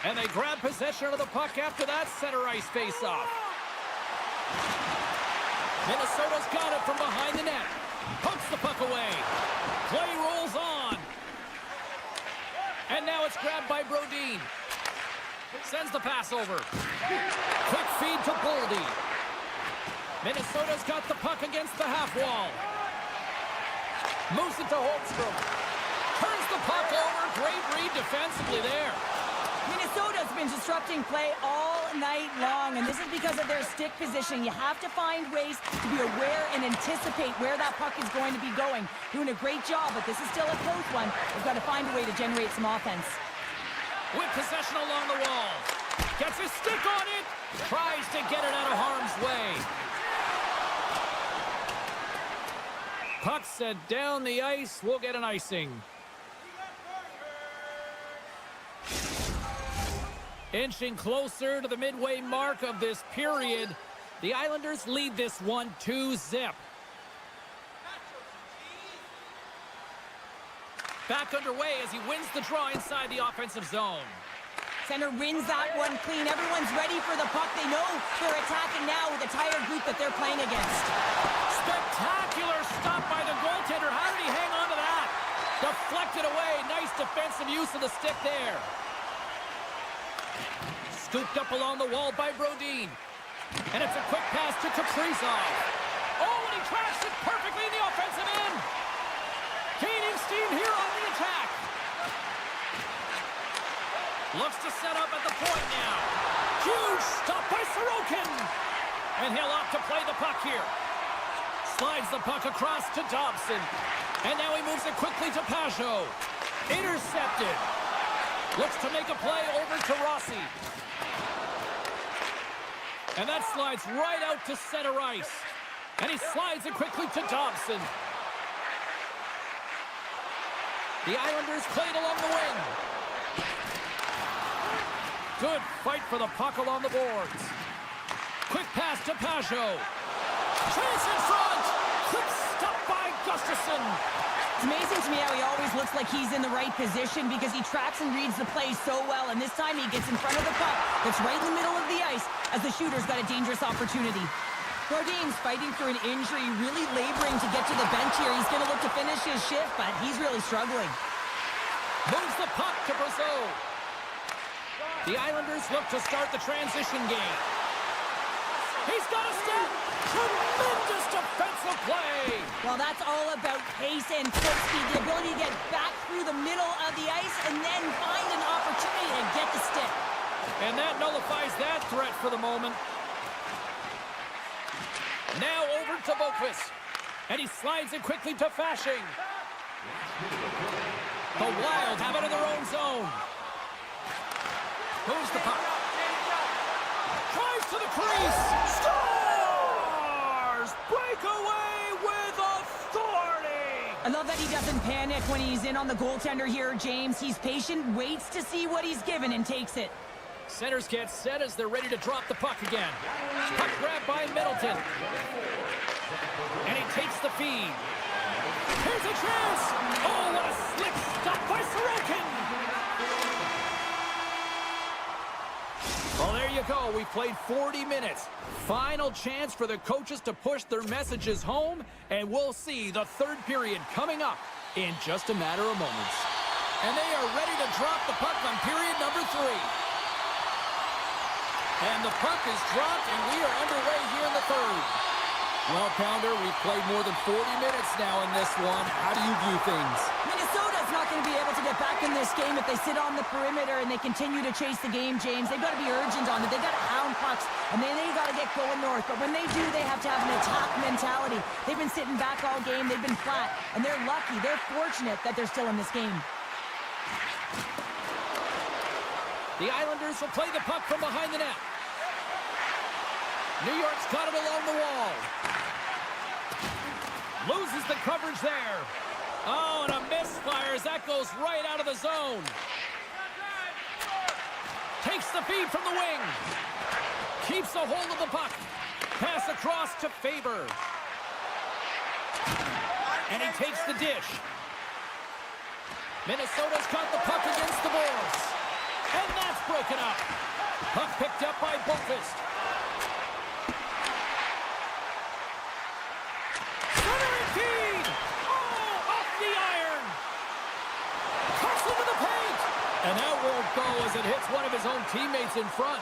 And they grab possession of the puck after that center ice face-off. Minnesota's got it from behind the net. Pokes the puck away. Play rolls on. And now it's grabbed by Brodin. Sends the pass over. Quick feed to Boldy. Minnesota's got the puck against the half wall. Moves it to Holmstrom. Turns the puck over. Great read defensively there. Minnesota's been disrupting play all night long, and this is because of their stick positioning. You have to find ways to be aware and anticipate where that puck is going to be going. Doing a great job, but this is still a close one. We've got to find a way to generate some offense. With possession along the wall. Gets his stick on it. Tries to get it out of harm's way. Puck set down the ice. We'll get an icing. Inching closer to the midway mark of this period. The Islanders lead this one 2-0. Back underway as he wins the draw inside the offensive zone. Center wins that one clean. Everyone's ready for the puck. They know they're attacking now with a tired group that they're playing against. Spectacular stop by the goaltender. How did he hang on to that? Deflected away. Nice defensive use of the stick there. Scooped up along the wall by Brodin. And it's a quick pass to Kaprizov. Oh, and he tracks it perfectly in the offensive end. Gaining steam here on the attack. Looks to set up at the point now. Huge stop by Sorokin. And he'll opt to play the puck here. Slides the puck across to Dobson. And now he moves it quickly to Pajot. Intercepted. Looks to make a play over to Rossi. And that slides right out to center ice. And he slides it quickly to Dobson. The Islanders played along the wing. Good fight for the puck along the boards. Quick pass to Pajot. Chance in front. Quick stop by Gustafsson. It's amazing to me how he always looks like he's in the right position because he tracks and reads the play so well, and this time he gets in front of the puck that's right in the middle of the ice as the shooter's got a dangerous opportunity. Bourdain's fighting through an injury, really laboring to get to the bench here. He's going to look to finish his shift, but he's really struggling. Moves the puck to Brazeau. The Islanders look to start the transition game. He's got a step. Tremendous defensive play. Well, that's all about pace and foot speed, the ability to get back through the middle of the ice and then find an opportunity to get the stick. And that nullifies that threat for the moment. Now over to Boqvist. And he slides it quickly to Fasching. The Wild have it in their own zone. Moves the puck. Drives to the crease. Scores! Breakaway with authority! I love that he doesn't panic when he's in on the goaltender here, James. He's patient, waits to see what he's given, and takes it. Centers get set as they're ready to drop the puck again. Puck grabbed by Middleton. And he takes the feed. Here's a chance! Oh, what a slick stop by Sorokin! Well, there you go. We played 40 minutes. Final chance for the coaches to push their messages home, and we'll see the third period coming up in just a matter of moments. And they are ready to drop the puck on period number 3. And the puck is dropped, and we are underway here in the third. Well, Pounder, we've played more than 40 minutes now in this one. How do you view things? Minnesota's not going to be able to get back in this game if they sit on the perimeter and they continue to chase the game, James. They've got to be urgent on it. They've got to hound pucks, and then they got to get going north. But when they do, they have to have an attack mentality. They've been sitting back all game. They've been flat, and they're lucky. They're fortunate that they're still in this game. The Islanders will play the puck from behind the net. New York's got it along the wall. Loses the coverage there. Oh, and a misfire as that goes right out of the zone. Takes the feed from the wing. Keeps a hold of the puck. Pass across to Faber. And he takes the dish. Minnesota's got the puck against the boards. And that's broken up. Puck picked up by Boqvist. Centering feed! Oh, off the iron! Cuts into the paint! And that won't go as it hits one of his own teammates in front.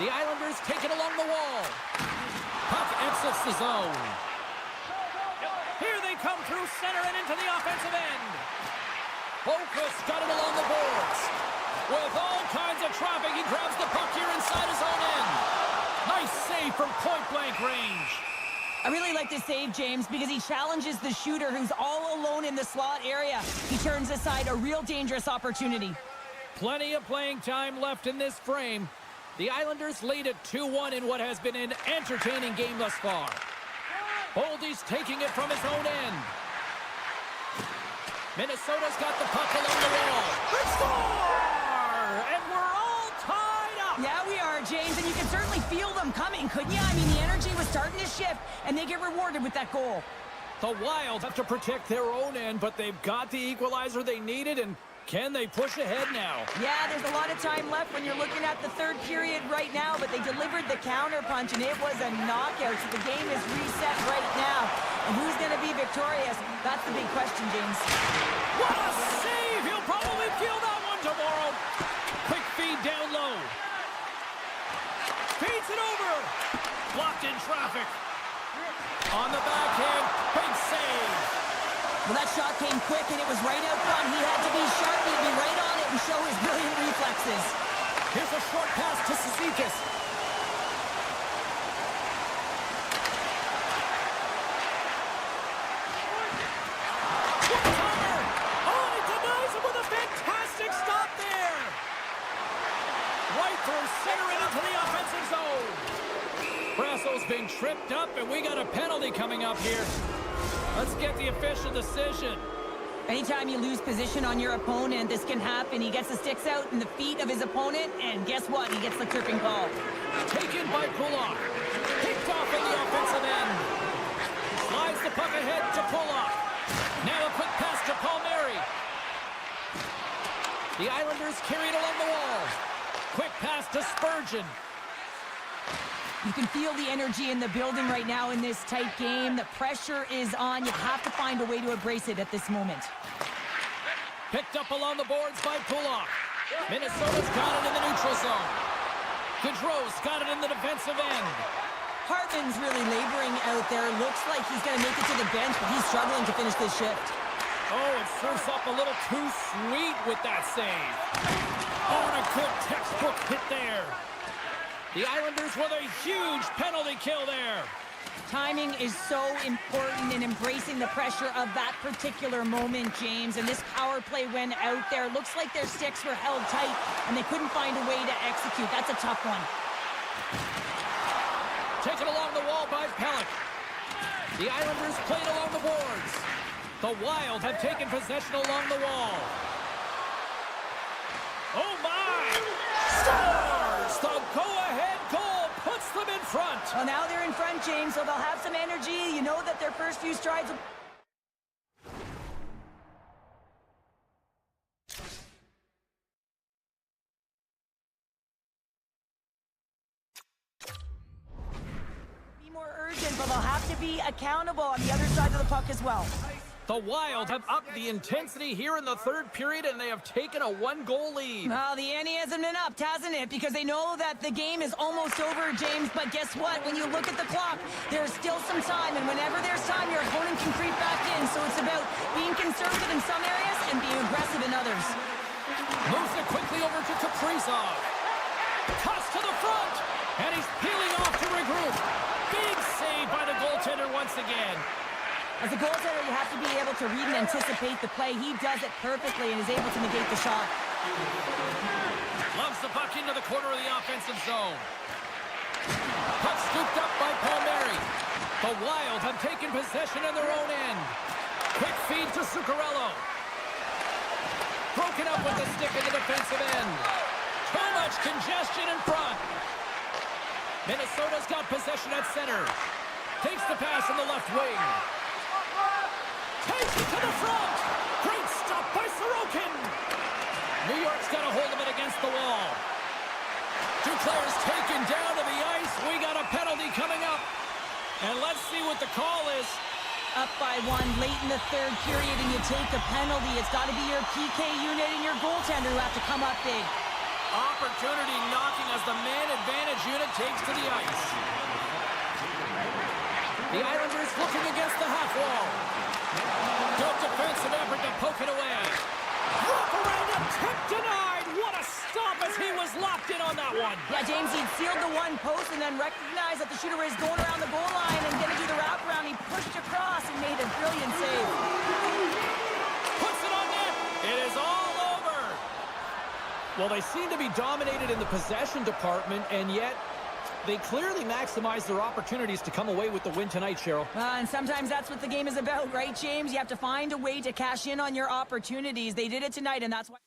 The Islanders take it along the wall. Puck exits the zone. Here they come through center and into the offensive end. Boqvist got it along the boards. With all kinds of traffic, he grabs the puck here inside his own end. Nice save from point-blank range. I really like this save, James, because he challenges the shooter who's all alone in the slot area. He turns aside a real dangerous opportunity. Plenty of playing time left in this frame. The Islanders lead at 2-1 in what has been an entertaining game thus far. Boldy's taking it from his own end. Minnesota's got the puck along the wall. They score! And we're all tied up. Yeah, we are, James, and you can certainly feel them coming, couldn't you? I mean, the energy was starting to shift, and they get rewarded with that goal. The Wild have to protect their own end, but they've got the equalizer they needed, and can they push ahead now? Yeah, there's a lot of time left when you're looking at the third period right now, but they delivered the counterpunch, and it was a knockout, so the game is reset right now. And who's going to be victorious? That's the big question, James. What a save! He'll probably feel that one tomorrow. Quick feed down low. Feeds it over. Blocked in traffic. On the backhand, big save. Well, that shot came quick, and it was right out front. He had to be sharp, he'd be right on it and show his brilliant reflexes. Here's a short pass to Cizikas. One-timer! Oh, he denies him with a fantastic stop there! Right through center and into the offensive zone. Brasso's been tripped up, and we got a penalty coming up here. Let's get the official decision. Anytime you lose position on your opponent, this can happen. He gets the sticks out in the feet of his opponent, and guess what? He gets the tripping call. Taken by Pulock. Picked off in the offensive end. Slides the puck ahead to Pulock. Now a quick The Islanders carried along the wall. Quick pass to Spurgeon. You can feel the energy in the building right now in this tight game. The pressure is on. You have to find a way to embrace it at this moment. Picked up along the boards by Pulock. Minnesota's got it in the neutral zone. Gaudreau's got it in the defensive end. Hartman's really laboring out there. Looks like he's going to make it to the bench, but he's struggling to finish this shift. Oh, it serves up a little too sweet with that save. Oh, and a good textbook hit there. The Islanders with a huge penalty kill there. Timing is so important in embracing the pressure of that particular moment, James. And this power play went out there. Looks like their sticks were held tight, and they couldn't find a way to execute. That's a tough one. Taken along the wall by Pelech. The Islanders played along the boards. The Wild have taken possession along the wall. Oh, my! Scores! The go-ahead goal puts them in front. Well, now they're in front, James, so they'll have some energy. You know that their first few strides will... be more urgent, but they'll have to be accountable on the other side of the puck as well. The Wild have upped the intensity here in the third period, and they have taken a one-goal lead. Well, the ante hasn't been upped, hasn't it? Because they know that the game is almost over, James. But guess what? When you look at the clock, there's still some time. And whenever there's time, your opponent can creep back in. So it's about being conservative in some areas and being aggressive in others. Moves it quickly over to Kaprizov. Toss to the front, and he's peeling off to regroup. Big save by the goaltender once again. As a goaltender, you have to be able to read and anticipate the play. He does it perfectly and is able to negate the shot. Loves the puck into the corner of the offensive zone. Puck scooped up by Palmieri. The Wild have taken possession in their own end. Quick feed to Zuccarello. Broken up with the stick in the defensive end. Too much congestion in front. Minnesota's got possession at center. Takes the pass in the left wing. Takes it to the front. Great stop by Sorokin. New York's got a hold of it against the wall. Two players taken down to the ice. We got a penalty coming up. And let's see what the call is. Up by one late in the third period and you take a penalty. It's got to be your PK unit and your goaltender who have to come up big. Opportunity knocking as the man advantage unit takes to the ice. The Islanders looking against the half wall. Good defensive effort to poke it away. Wrap around a tip denied. What a stop as he was locked in on that one. Yeah, James, he'd sealed the one post and then recognized that the shooter is going around the goal line and going to do the wraparound. He pushed across and made a brilliant save. Puts it on net. It is all over. Well, they seem to be dominated in the possession department, and yet they clearly maximize their opportunities to come away with the win tonight, Cheryl. And sometimes that's what the game is about, right, James? You have to find a way to cash in on your opportunities. They did it tonight, and that's why...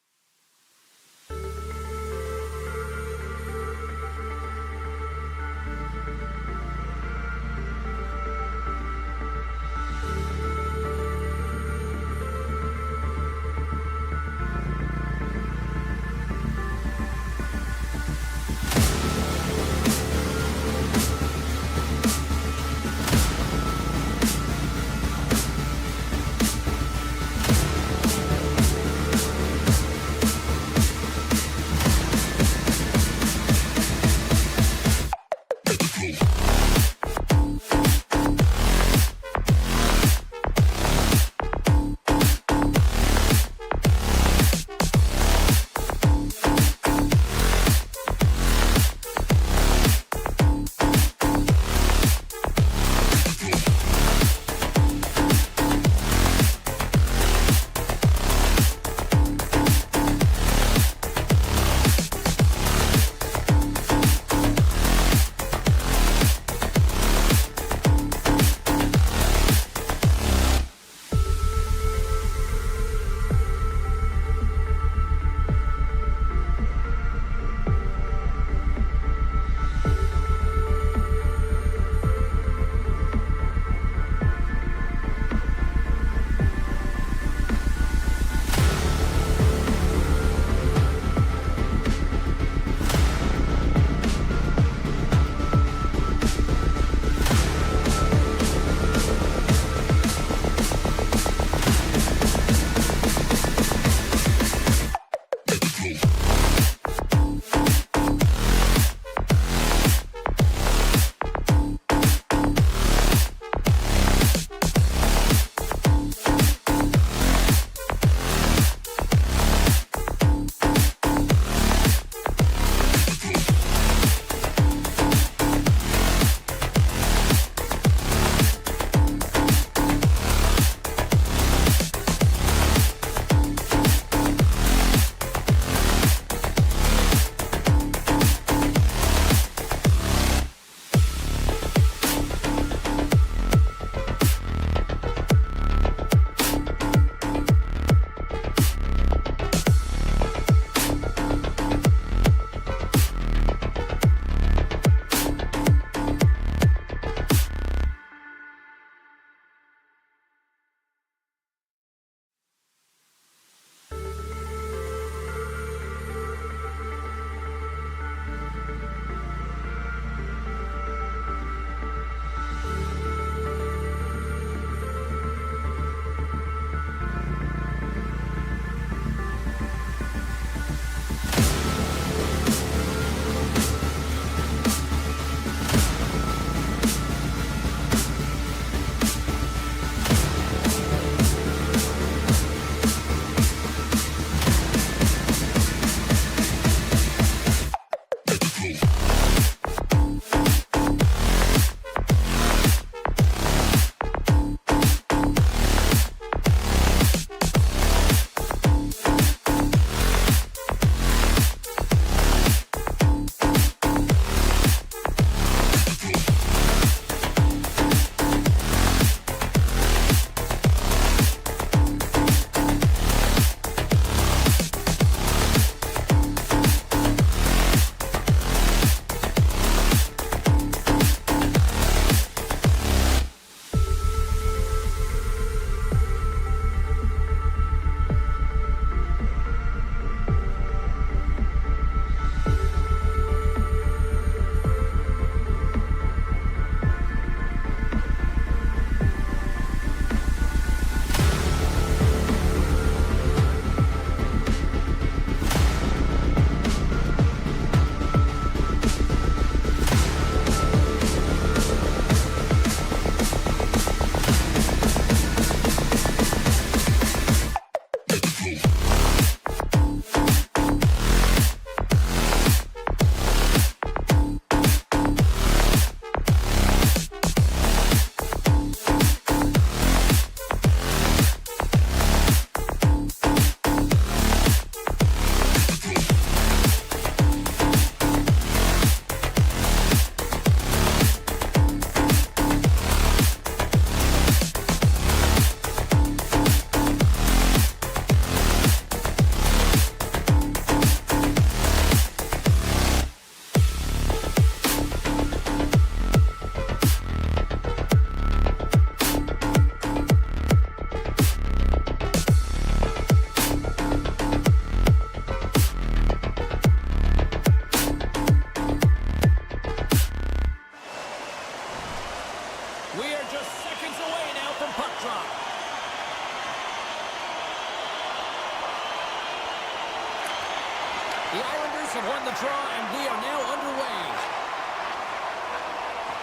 The Islanders have won the draw, and we are now underway.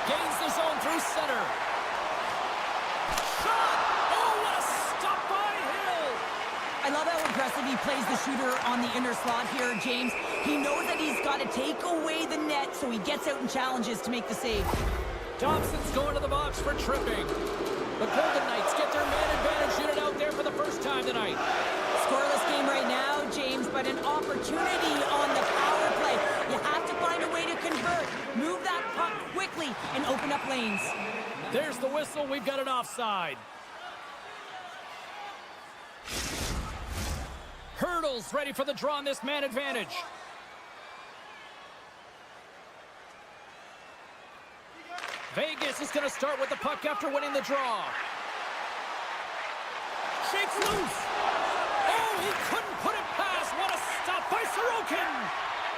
Gains the zone through center. Shot! Oh, what a stop by Hill! I love how aggressive he plays the shooter on the inner slot here, James. He knows that he's got to take away the net, so he gets out and challenges to make the save. Thompson's going to the box for tripping. The Golden Knights get their man advantage unit out there for the first time tonight. Scoreless game right now, James, but an opportunity on the power play. You have to find a way to convert. Move that puck quickly and open up lanes. There's the whistle. We've got an offside. Hurdles ready for the draw on this man advantage. Vegas is going to start with the puck after winning the draw. Shakes loose. Oh, he couldn't put it past. What a stop by Sorokin.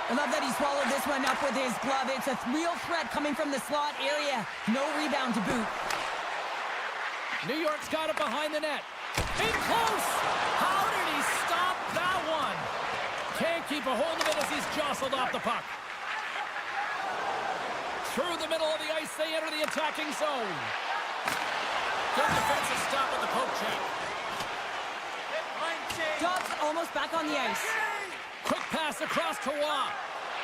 I love that he swallowed this one up with his glove. It's a real threat coming from the slot area. No rebound to boot. New York's got it behind the net. In close. How did he stop that one? Can't keep a hold of it as he's jostled off the puck. Through the middle of the ice, they enter the attacking zone. Good defensive stop with the poke check. Dobbs almost back on the ice. Quick pass across to Waugh.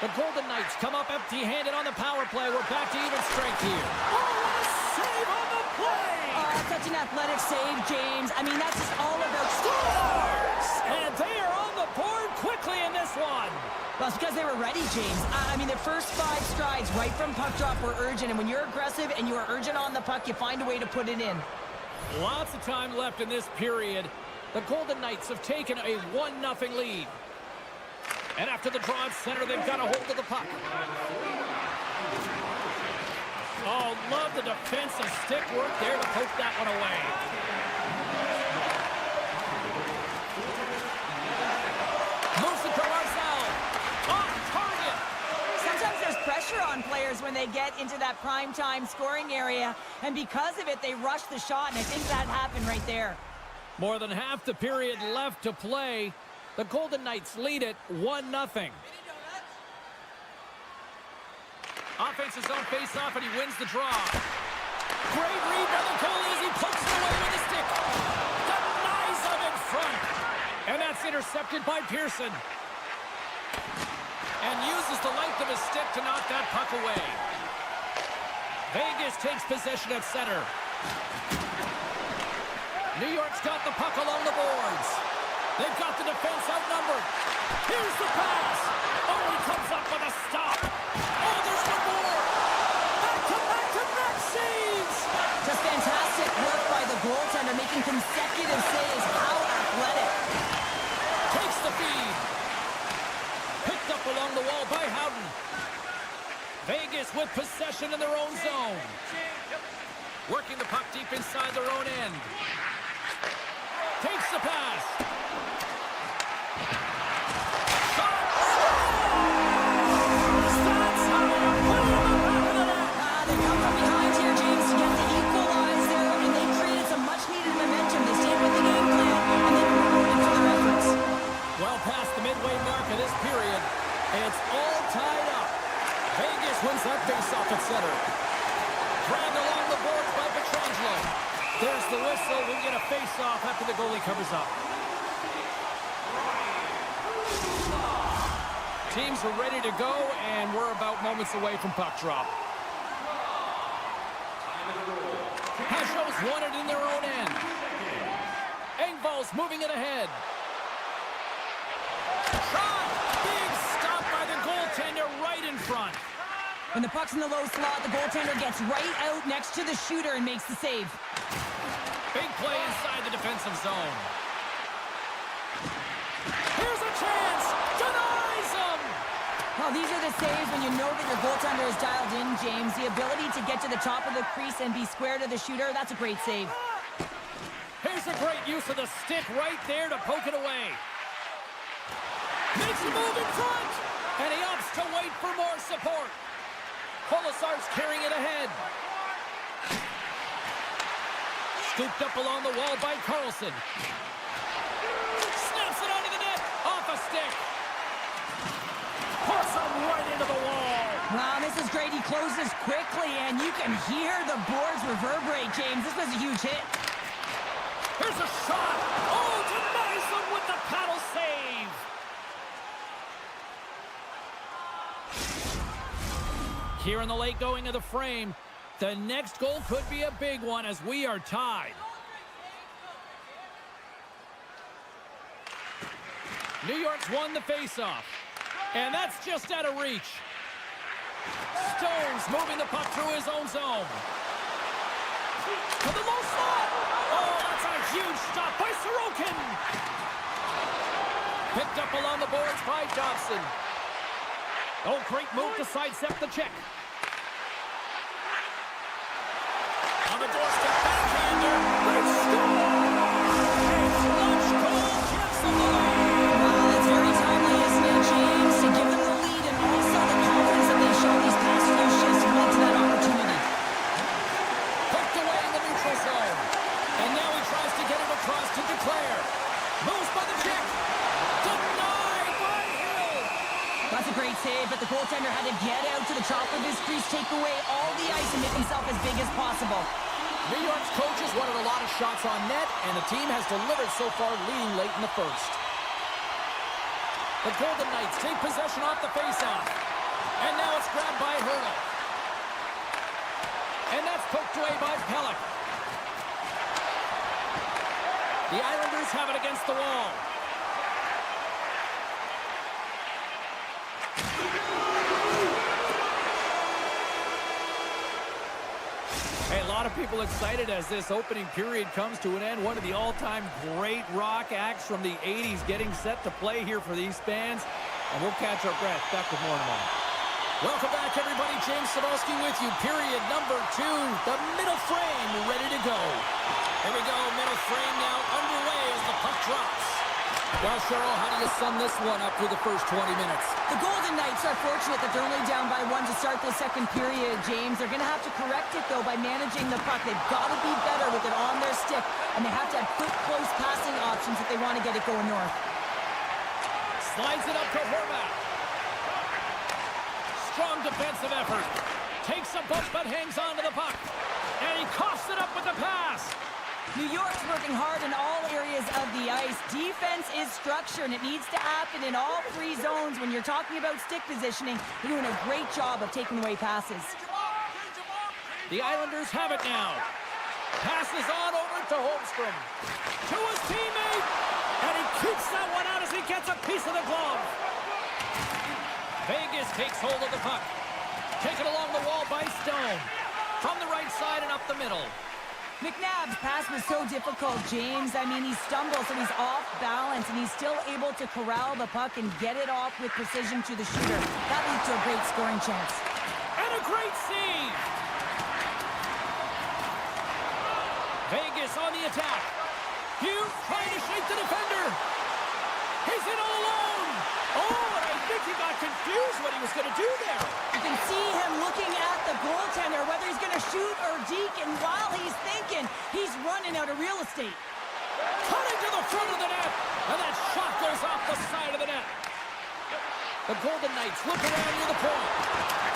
The Golden Knights come up empty-handed on the power play. We're back to even strength here. Oh, what a save on the play! Oh, such an athletic save, James. I mean, that's just all about Scores! And they are on the board quickly in this one. Well, it's because they were ready, James. I mean, the first 5 strides right from puck drop were urgent, and when you're aggressive and you are urgent on the puck, you find a way to put it in. Lots of time left in this period. The Golden Knights have taken a 1-0 lead. And after the draw at center, they've got a hold of the puck. Oh, love the defensive stick work there to poke that one away. Moves it to Barzal. Off target. Sometimes there's pressure on players when they get into that prime-time scoring area, and because of it, they rush the shot, and I think that happened right there. More than half the period left to play. The Golden Knights lead it 1-0. Offensive zone face-off, and he wins the draw. Great read by the goalie as he pokes it away with a stick. Denies him in front. And that's intercepted by Pearson. And uses the length of his stick to knock that puck away. Vegas takes possession at center. New York's got the puck along the boards. They've got the defense outnumbered. Here's the pass. Oh, he comes up with a stop. Oh, there's one more. Back-to-back saves. Just fantastic work by the goaltender, making consecutive saves. How athletic. Takes the feed. Picked up along the wall by Howden. Vegas with possession in their own zone. Working the puck deep inside their own end. Takes the pass. They come from behind here, James, to get the equalizer, and they created some much-needed momentum. They stayed with the game plan, and they were rewarded for their efforts. Well past the midway mark of this period, and it's all tied up. Vegas wins that face-off at center. Dragged along the boards by Pietrangelo. There's the whistle. We'll get a face-off after the goalie covers up. Teams are ready to go, and we're about moments away from puck drop. Pajot's won it in their own end. Engvall's moving it ahead. Shot! Big stop by the goaltender right in front. When the puck's in the low slot, the goaltender gets right out next to the shooter and makes the save. Big play inside the defensive zone. Here's a chance! Denies him! Well, these are the saves when you know that your goaltender is dialed in, James. The ability to get to the top of the crease and be square to the shooter, that's a great save. Here's a great use of the stick right there to poke it away. Makes a move in front! And he opts to wait for more support. Polisar's carrying it ahead. Scooped up along the wall by Carlson. Snaps it onto the net. Off a stick. closes quickly, and you can hear the boards reverberate, James. This was a huge hit. Here's a shot. Oh, denies them with the paddle save. Here in the late going of the frame, the next goal could be a big one as we are tied. New York's won the faceoff, and that's just out of reach. Stones moving the puck through his own zone. To the low slot. Oh, that's a huge stop by Sorokin. Picked up along the boards by Dobson. Oh, great move to sidestep the check. On the doorstep, backhander. Great score! A clutch goal gives them the lead. Wow, that's very timely, isn't it, James? To give them the lead and also the confidence that they've shown these past few shifts led to that opportunity. Poked away in the neutral zone. And now he tries to get it across to Declare. Moves by the check. Denied by Hill. That's a great save, but the goaltender had to get out to the top of his crease, take away all the ice, and make himself as big as possible. New York's coaches wanted a lot of shots on net, and the team has delivered so far, leading late in the first. The Golden Knights take possession off the faceoff. And now it's grabbed by Hurdle. And that's poked away by Pellick. The Islanders have it against the wall. Hey, a lot of people excited as this opening period comes to an end. One of the all-time great rock acts from the 80s getting set to play here for these fans. And we'll catch our breath. Back with more in a moment. Welcome back, everybody. James Cebulski with you. Period number 2. The middle frame ready to go. Here we go. Middle frame now underway as the puck drops. Well, Cheryl, how do you sum this one up through the first 20 minutes? The Golden Knights are fortunate that they're only down by 1 to start the second period, James. They're going to have to correct it, though, by managing the puck. They've got to be better with it on their stick, and they have to have quick, close passing options if they want to get it going north. Slides it up to Horvath. Strong defensive effort. Takes a bump but hangs on to the puck. And he coughs it up with the pass. New York's working hard in all areas of the ice. Defense is structure, and it needs to happen in all 3 zones. When you're talking about stick positioning, they're doing a great job of taking away passes. The Islanders have it now. Passes on over to Holmstrom. To his teammate. And he keeps that one out as he gets a piece of the glove. Vegas takes hold of the puck. Taken along the wall by Stone. From the right side and up the middle. McNabb's pass was so difficult, James. I mean, he stumbles and he's off balance, and he's still able to corral the puck and get it off with precision to the shooter. That leads to a great scoring chance. And a great save! Vegas on the attack. Hughes trying to shake the defender. He's in all alone. Oh, and I think he got confused what he was going to do there. You can see him looking at the goaltender, whether he's going to shoot or deke, and while he's thinking, he's running out of real estate. Cutting to the front of the net, and that shot goes off the side of the net. The Golden Knights look around near the point.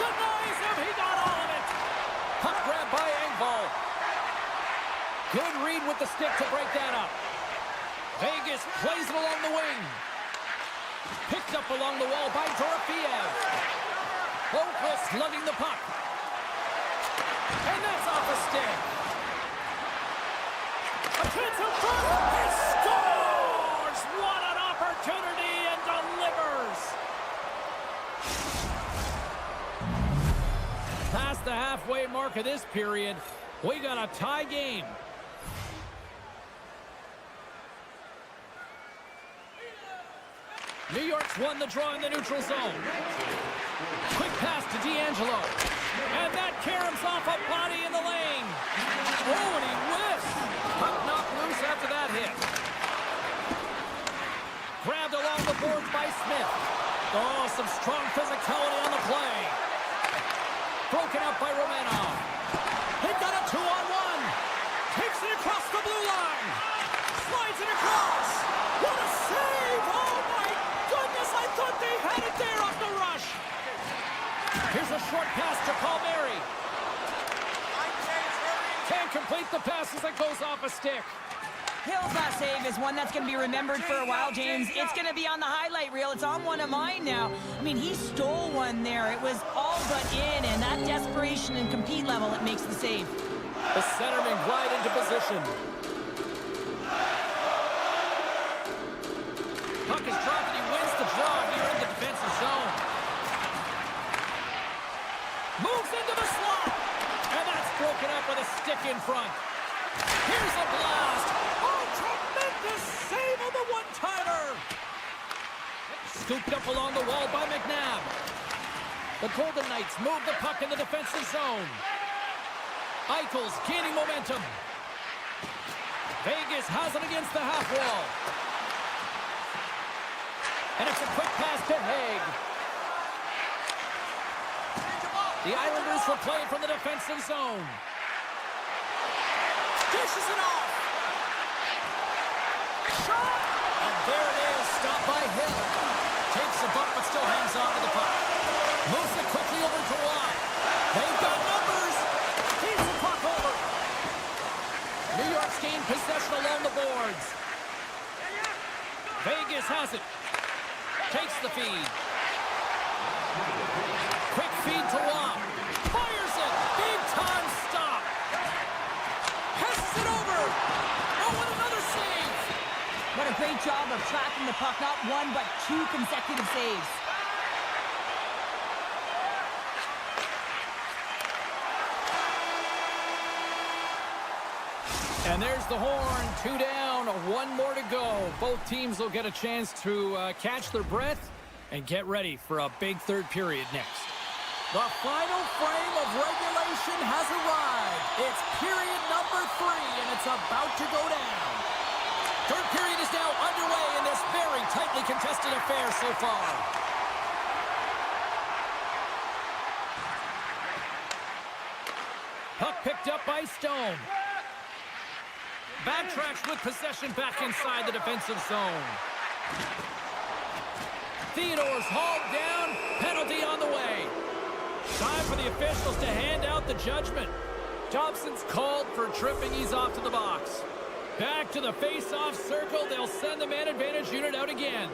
Denies him, he got all of it. Puck grab by Engvall. Good read with the stick to break that up. Vegas plays it along the wing. Picked up along the wall by Dorofiev. Boquist lugging the puck. And that's off a stick. A chance in front. He scores! What an opportunity, and delivers. Past the halfway mark of this period, we got a tie game. New York's won the draw in the neutral zone. Quick pass to D'Angelo. And that caroms off a body in the lane. Oh, and he whiffs. Puck knocked loose after that hit. Grabbed along the boards by Smith. Oh, some strong physicality on the play. Broken up by Romanov. He got a 2-on-1. Takes it across the blue line. Slides it across. What a save! Oh, my goodness, I thought they had it there off the rush. Here's a short pass to Palmieri. fires off a stick. Hill's that save is one that's going to be remembered for a while, James. It's going to be on the highlight reel. It's on one of mine now. I mean, he stole one there. It was all but in, and that desperation and compete level, it makes the save. The centerman glide into position. Puck is dropped, and he wins the draw here in the defensive zone. Moves into the slot, and that's broken up with a stick in front. Here's a blast. Oh, tremendous save on the one-timer. Scooped up along the wall by McNabb. The Golden Knights move the puck in the defensive zone. Eichel's gaining momentum. Vegas has it against the half wall. And it's a quick pass to Haig. The Islanders will play from the defensive zone. Dishes it off. Shot! And there it is, stopped by Hill. Takes the bump, but still hangs on to the puck. Moves it quickly over to Watt. They've got numbers. Keeps the puck over. New York's gained possession along the boards. Vegas has it. Takes the feed. Quick feed to Watt. Fires it. Big time stop. Passes it over. Oh, what another save. What a great job of tracking the puck. Not one, but two consecutive saves. And there's the horn. 2 down, 1 more to go. Both teams will get a chance to catch their breath and get ready for a big third period next. The final frame of regulation has arrived. It's period number 3, and it's about to go down. Third period is now underway in this very tightly contested affair so far. Puck picked up by Stone. Backtracks with possession back inside the defensive zone. Theodore's hauled down. Penalty on the way. Time for the officials to hand out the judgment. Dobson's called for tripping. He's off to the box. Back to the face-off circle. They'll send the man advantage unit out again.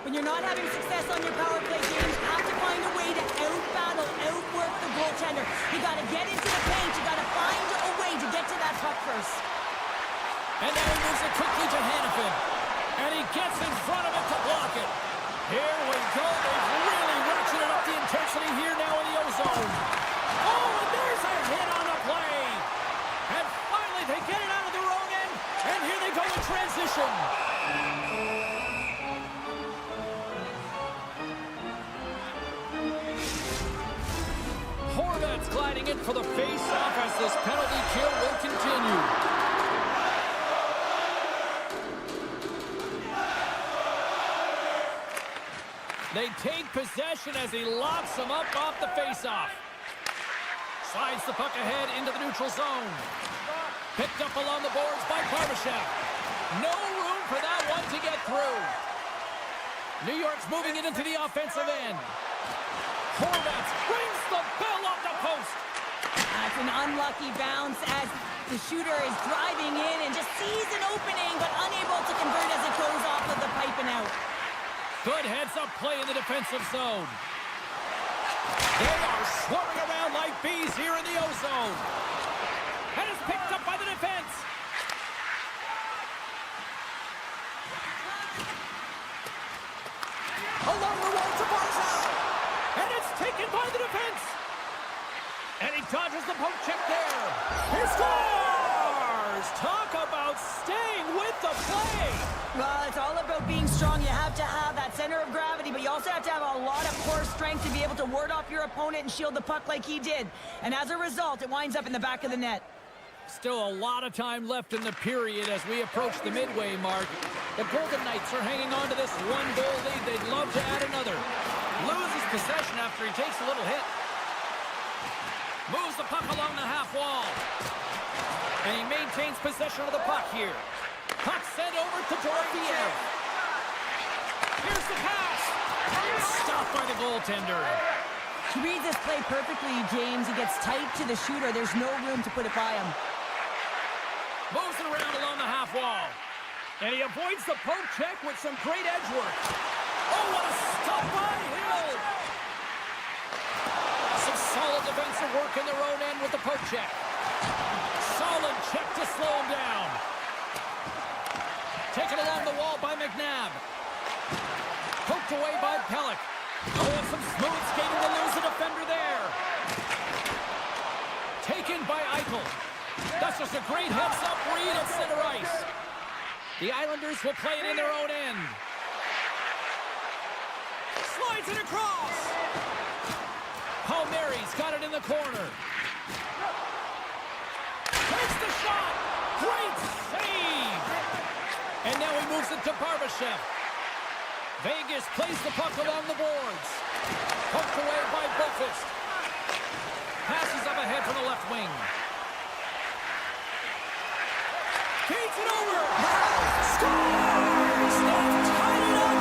When you're not having success on your power play games, you have to find a way to out-battle, outwork the goaltender. You got to get into the paint. You got to find a way to get to that puck first. And now he moves it quickly to Hanifin. And he gets in front of it to block it. Here we go. They've really ratcheted up the intensity here now in the O-zone. Oh, and there's a hit on the play. And finally they get it out of the wrong end. And here they go in transition. Horvat's gliding in for the face-off as this penalty kill will continue. They take possession as he locks him up off the faceoff. Slides the puck ahead into the neutral zone. Picked up along the boards by Barbashev. No room for that one to get through. New York's moving it into the offensive end. Horvat brings the bell off the post. That's an unlucky bounce as the shooter is driving in and just sees an opening but unable to convert as it goes off of the pipe and out. Good heads-up play in the defensive zone. They are swarming around like bees here in the O-zone. And it's picked up by the defense. Along the wall to Barzal. And it's taken by the defense. And he dodges the poke check there. He scores! Talk about staying with the play. Well, it's all about being strong. You have to have that center of gravity, but you also have to have a lot of core strength to be able to ward off your opponent and shield the puck like he did. And as a result, it winds up in the back of the net. Still a lot of time left in the period as we approach the midway mark. The Golden Knights are hanging on to this one-goal lead. They'd love to add another. Loses possession after he takes a little hit. Moves the puck along the half wall. And he maintains possession of the puck here. Puck sent over to Dorofiev. Here's the pass. Stopped by the goaltender. He reads this play perfectly, James. He gets tight to the shooter. There's no room to put it by him. Moves it around along the half wall. And he avoids the poke check with some great edge work. Oh, what a stop by Hill! Some solid defensive work in their own end with the poke check. Solid check to slow him down. Taken along the wall by McNabb. Poked away by Pellick. Oh, and some smooth skating to lose the defender there. Taken by Eichel. That's just a great heads-up read at center ice. The Islanders will play it in their own end. Slides it across. Palmieri's got it in the corner. Takes the shot. Great save. And now he moves it to Barbashev. Vegas plays the puck along the boards. Poked away by Boqvist. Passes up ahead from the left wing. Feeds it over. Scores! They've tied it up.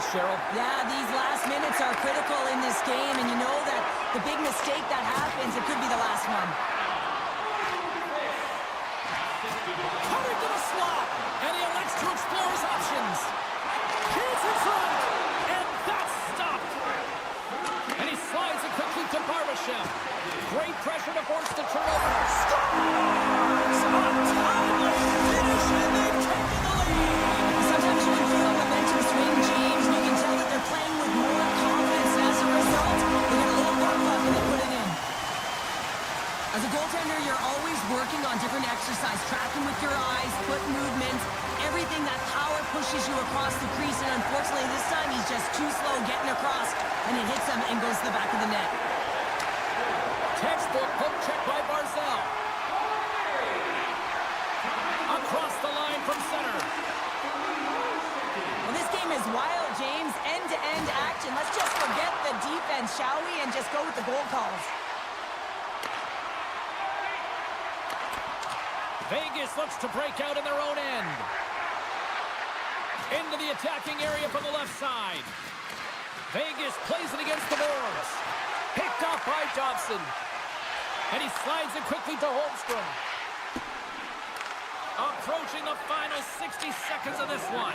Cheryl. Yeah, these last minutes are critical in this game, and you know that the big mistake that happens, it could be the last one. Coming to the slot, and he elects to explore his options. He's in front, and that's stopped. And he slides it quickly to Barbashev. Great pressure to force the turnover. Scores! On time, the finish, and they've taken the lead. Sometimes you can feel a momentum swing, James, and you can tell that they're playing with more confidence. As a result, they get a little more puck and they put it in. As a goaltender, you're always working on different exercise, tracking with your eyes, foot movements, everything that power pushes you across the crease, and unfortunately this time he's just too slow getting across, and it hits him and goes to the back of the net. Textbook poke check by Barzal. Across the line from center. Well, this game is wild, James. End-to-end action. Let's just forget the defense, shall we, and just go with the goal calls. Vegas looks to break out in their own end. Into the attacking area from the left side. Vegas plays it against the boards. Picked off by Dobson. And he slides it quickly to Holmstrom. Approaching the final 60 seconds of this one.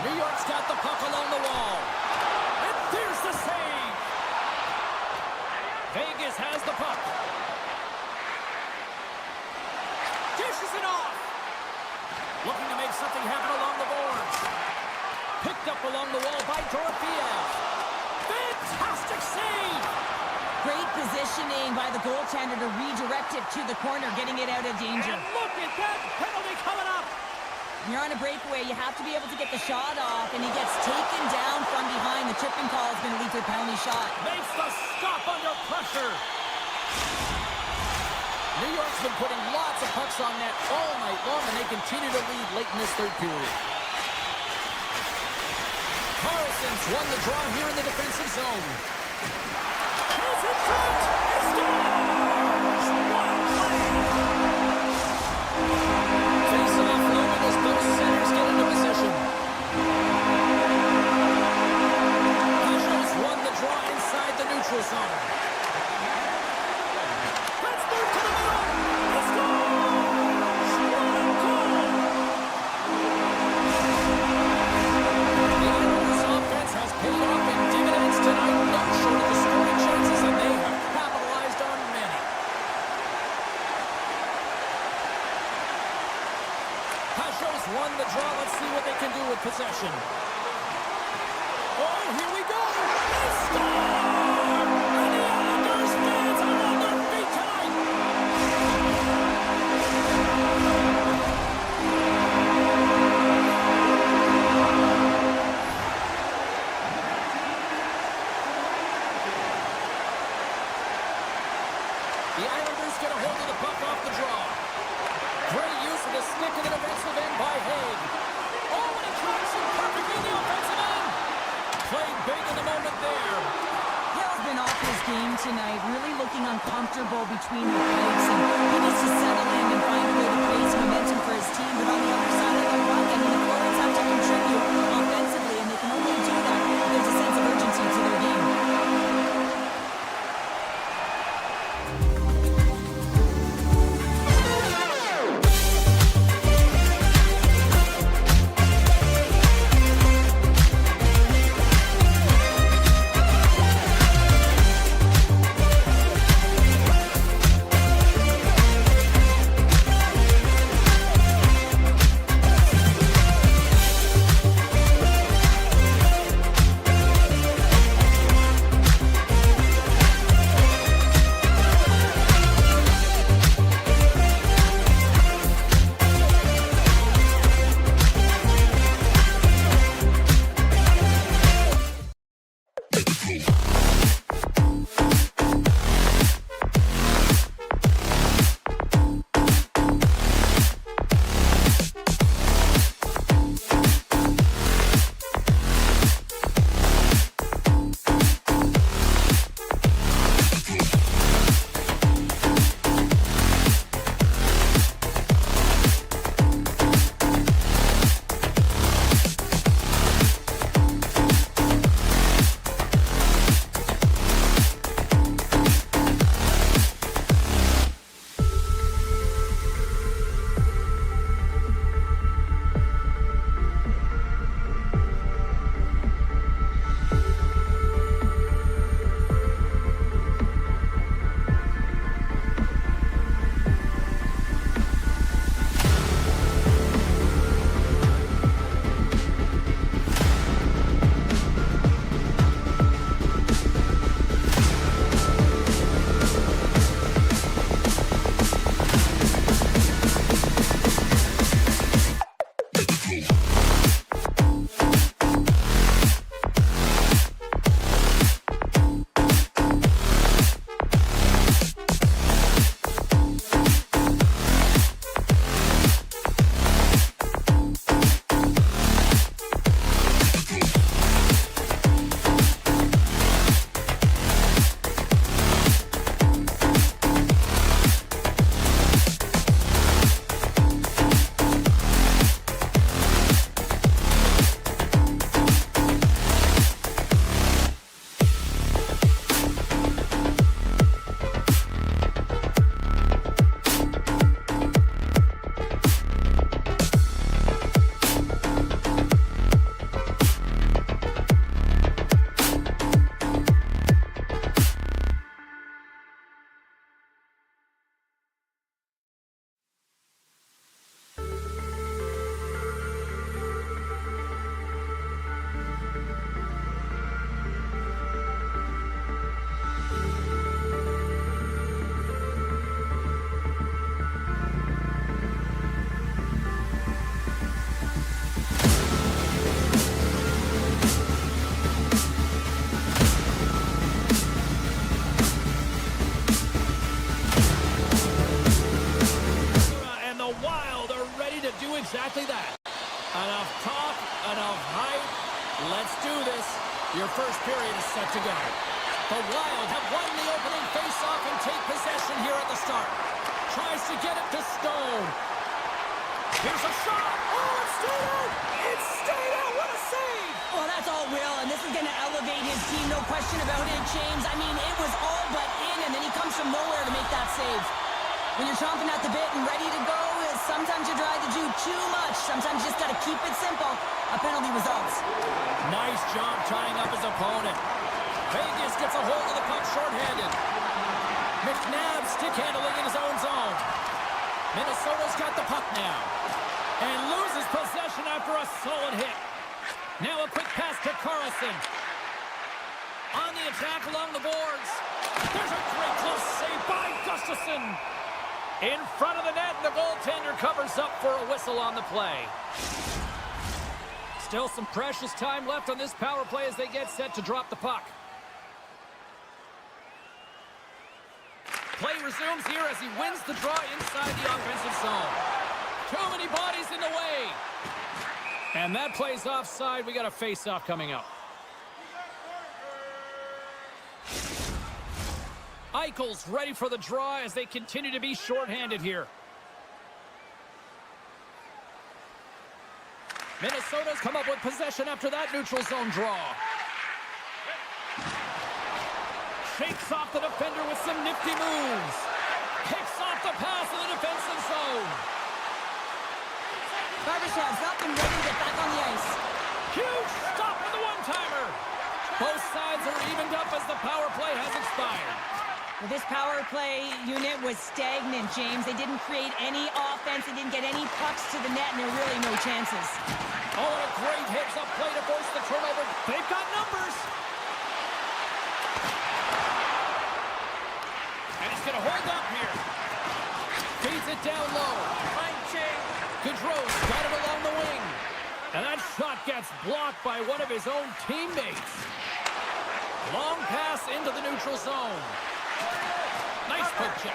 New York's got the puck along the wall. And there's the save. Vegas has the puck. Dishes it off. Looking to make something happen along the boards. Picked up along the wall by Dorofeev. Fantastic save. Great positioning by the goaltender to redirect it to the corner, getting it out of danger. And look at that penalty coming up. When you're on a breakaway, you have to be able to get the shot off, and he gets taken down from behind. The tripping call is going to lead to a penalty shot. Makes the stop under pressure. New York's been putting lots of pucks on net all night long, and they continue to lead late in this third period. Carlson's won the draw here in the defensive zone. He's in front! He scores! What a play! Facing off looming as both centers get into position. Pajot's won the draw inside the neutral zone. Let's move to the middle! He scores! What a goal! The Islanders' offense has paid off in dividends tonight, not short of the scoring chances, and they have capitalized on many. Pajot's won the draw. Let's see what they can do with possession. Oh, here we go! They score! And the Islanders fans are on their feet tonight! The Islanders get a hold of the puck off the draw. Great use with a stick in the defensive end by Haig. Oh, and he tracks him perfectly in the offensive end. Played big in the moment there. Hill's been off his game tonight, really looking uncomfortable between the legs, and he needs to settle in and find a way to create some momentum for his team. But on the other side of the puck, I mean, the forwards have to contribute offensively, and they can only do that if there's a sense of urgency to their game. exactly that. Enough talk, enough hype. Let's do this. Your first period is set to go. The Wild have won the opening face-off and take possession here at the start. Tries to get it to Stone. Here's a shot. Oh, it's stayed out. It's stayed out. What a save. Well, that's all Will, and this is going to elevate his team, no question about it, James. I mean, it was all but in, and then he comes from nowhere to make that save. When you're chomping at the bit and ready to go, sometimes you try to do too much. Sometimes you just got to keep it simple. A penalty results. Nice job tying up his opponent. Vegas gets a hold of the puck shorthanded. McNabb stick handling in his own zone. Minnesota's got the puck now. And loses possession after a solid hit. Now a quick pass to Carlson. On the attack along the boards. There's a great close save by Gustafsson. In front of the net, the goaltender covers up for a whistle on the play. Still some precious time left on this power play as they get set to drop the puck. Play resumes here as he wins the draw inside the offensive zone. Too many bodies in the way. And that play's offside. We got a face-off coming up. Eichel's ready for the draw as they continue to be shorthanded here. Minnesota's come up with possession after that neutral zone draw. Shakes off the defender with some nifty moves. Picks off the pass in the defensive zone. Barbashev's up and ready to get back on the ice. Huge stop with the one-timer. Both sides are evened up as the power play has expired. Well, this power play unit was stagnant, James. They didn't create any offense. They didn't get any pucks to the net, and there were really no chances. Oh, and a great heads-up play to force the turnover. They've got numbers. And he's going to hold up here. Feeds it down low. Gaudreau's got it along the wing. And that shot gets blocked by one of his own teammates. Long pass into the neutral zone. Nice poke check.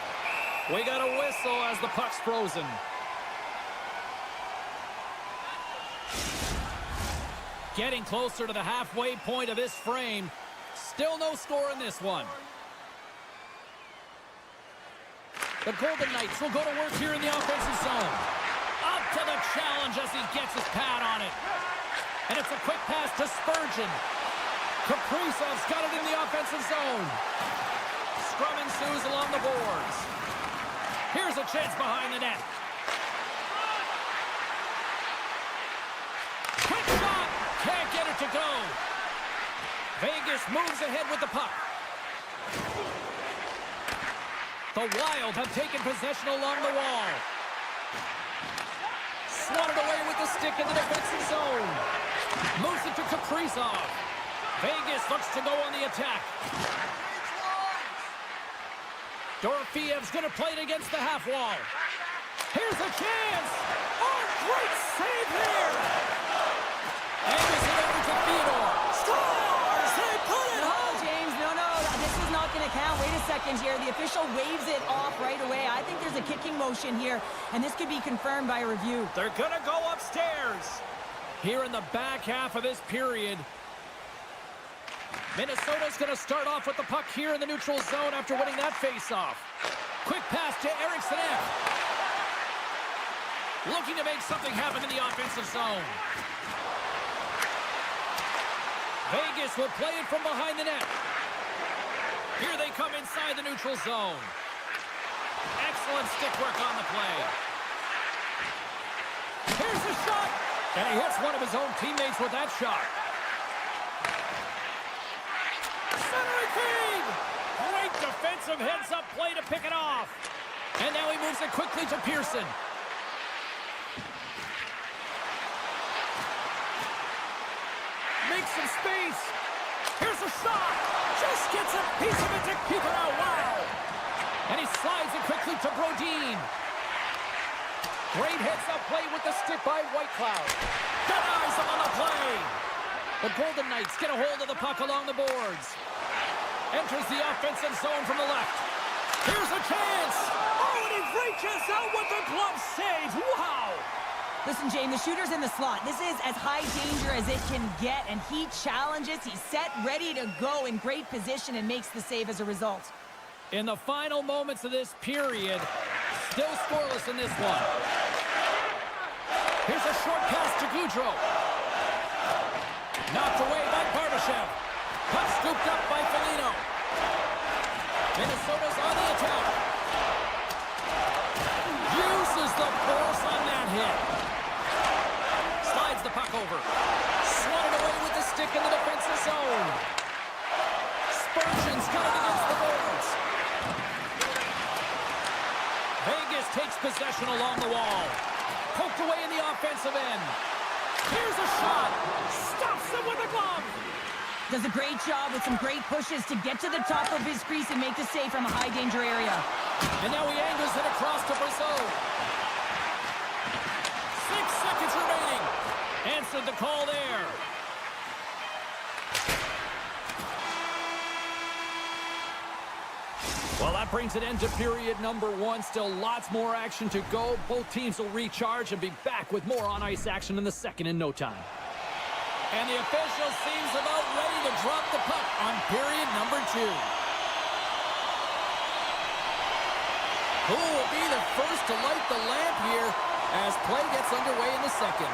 We got a whistle as the puck's frozen. Getting closer to the halfway point of this frame. Still no score in this one. The Golden Knights will go to work here in the offensive zone. Up to the challenge as he gets his pad on it. And it's a quick pass to Spurgeon. Kaprizov's got it in the offensive zone. Scrum ensues along the boards. Here's a chance behind the net. Quick shot. Can't get it to go. Vegas moves ahead with the puck. The Wild have taken possession along the wall. Swatted away with the stick in the defensive zone. Moves it to Kaprizov. Vegas looks to go on the attack. Dorofiev's going to play it against the half wall. Here's a chance. Oh, great save here. Angles it over to Theodore. Scores! They put it home. James, no. This is not going to count. Wait a second here. The official waves it off right away. I think there's a kicking motion here, and this could be confirmed by a review. They're going to go upstairs. Here in the back half of this period, Minnesota's going to start off with the puck here in the neutral zone after winning that face-off. Quick pass to Eriksson. Looking to make something happen in the offensive zone. Vegas will play it from behind the net. Here they come inside the neutral zone. Excellent stick work on the play. Here's the shot. And he hits one of his own teammates with that shot. Centering feed. Great defensive heads-up play to pick it off. And now he moves it quickly to Pearson. Makes some space. Here's a shot. Just gets a piece of it to keep it out. Wow. And he slides it quickly to Brodin. Great heads-up play with the stick by Whitecloud. Denies him on the play. The Golden Knights get a hold of the puck along the boards. Enters the offensive zone from the left. Here's a chance. Oh, and he reaches out with the glove save. Wow. Listen, James, the shooter's in the slot. This is as high danger as it can get, and he challenges. He's set, ready to go, in great position, and makes the save as a result. In the final moments of this period, still scoreless in this one. Here's a short pass to Gaudreau. Knocked away by Barbashev. Puck scooped up by Foligno. Minnesota's on the attack. Uses the force on that hit. Slides the puck over. Swatted away with the stick in the defensive zone. Spurgeon's got it against the boards. Vegas takes possession along the wall. Poked away in the offensive end. Here's a shot. Stops him with a glove. Does a great job with some great pushes to get to the top of his crease and make the save from a high-danger area. And now he angles it across to Brazeau. 6 seconds remaining. Answered the call there. Well, that brings an end to period number 1. Still lots more action to go. Both teams will recharge and be back with more on-ice action in the second in no time. And the official seems about ready to drop the puck on period number 2. Who will be the first to light the lamp here as play gets underway in the second?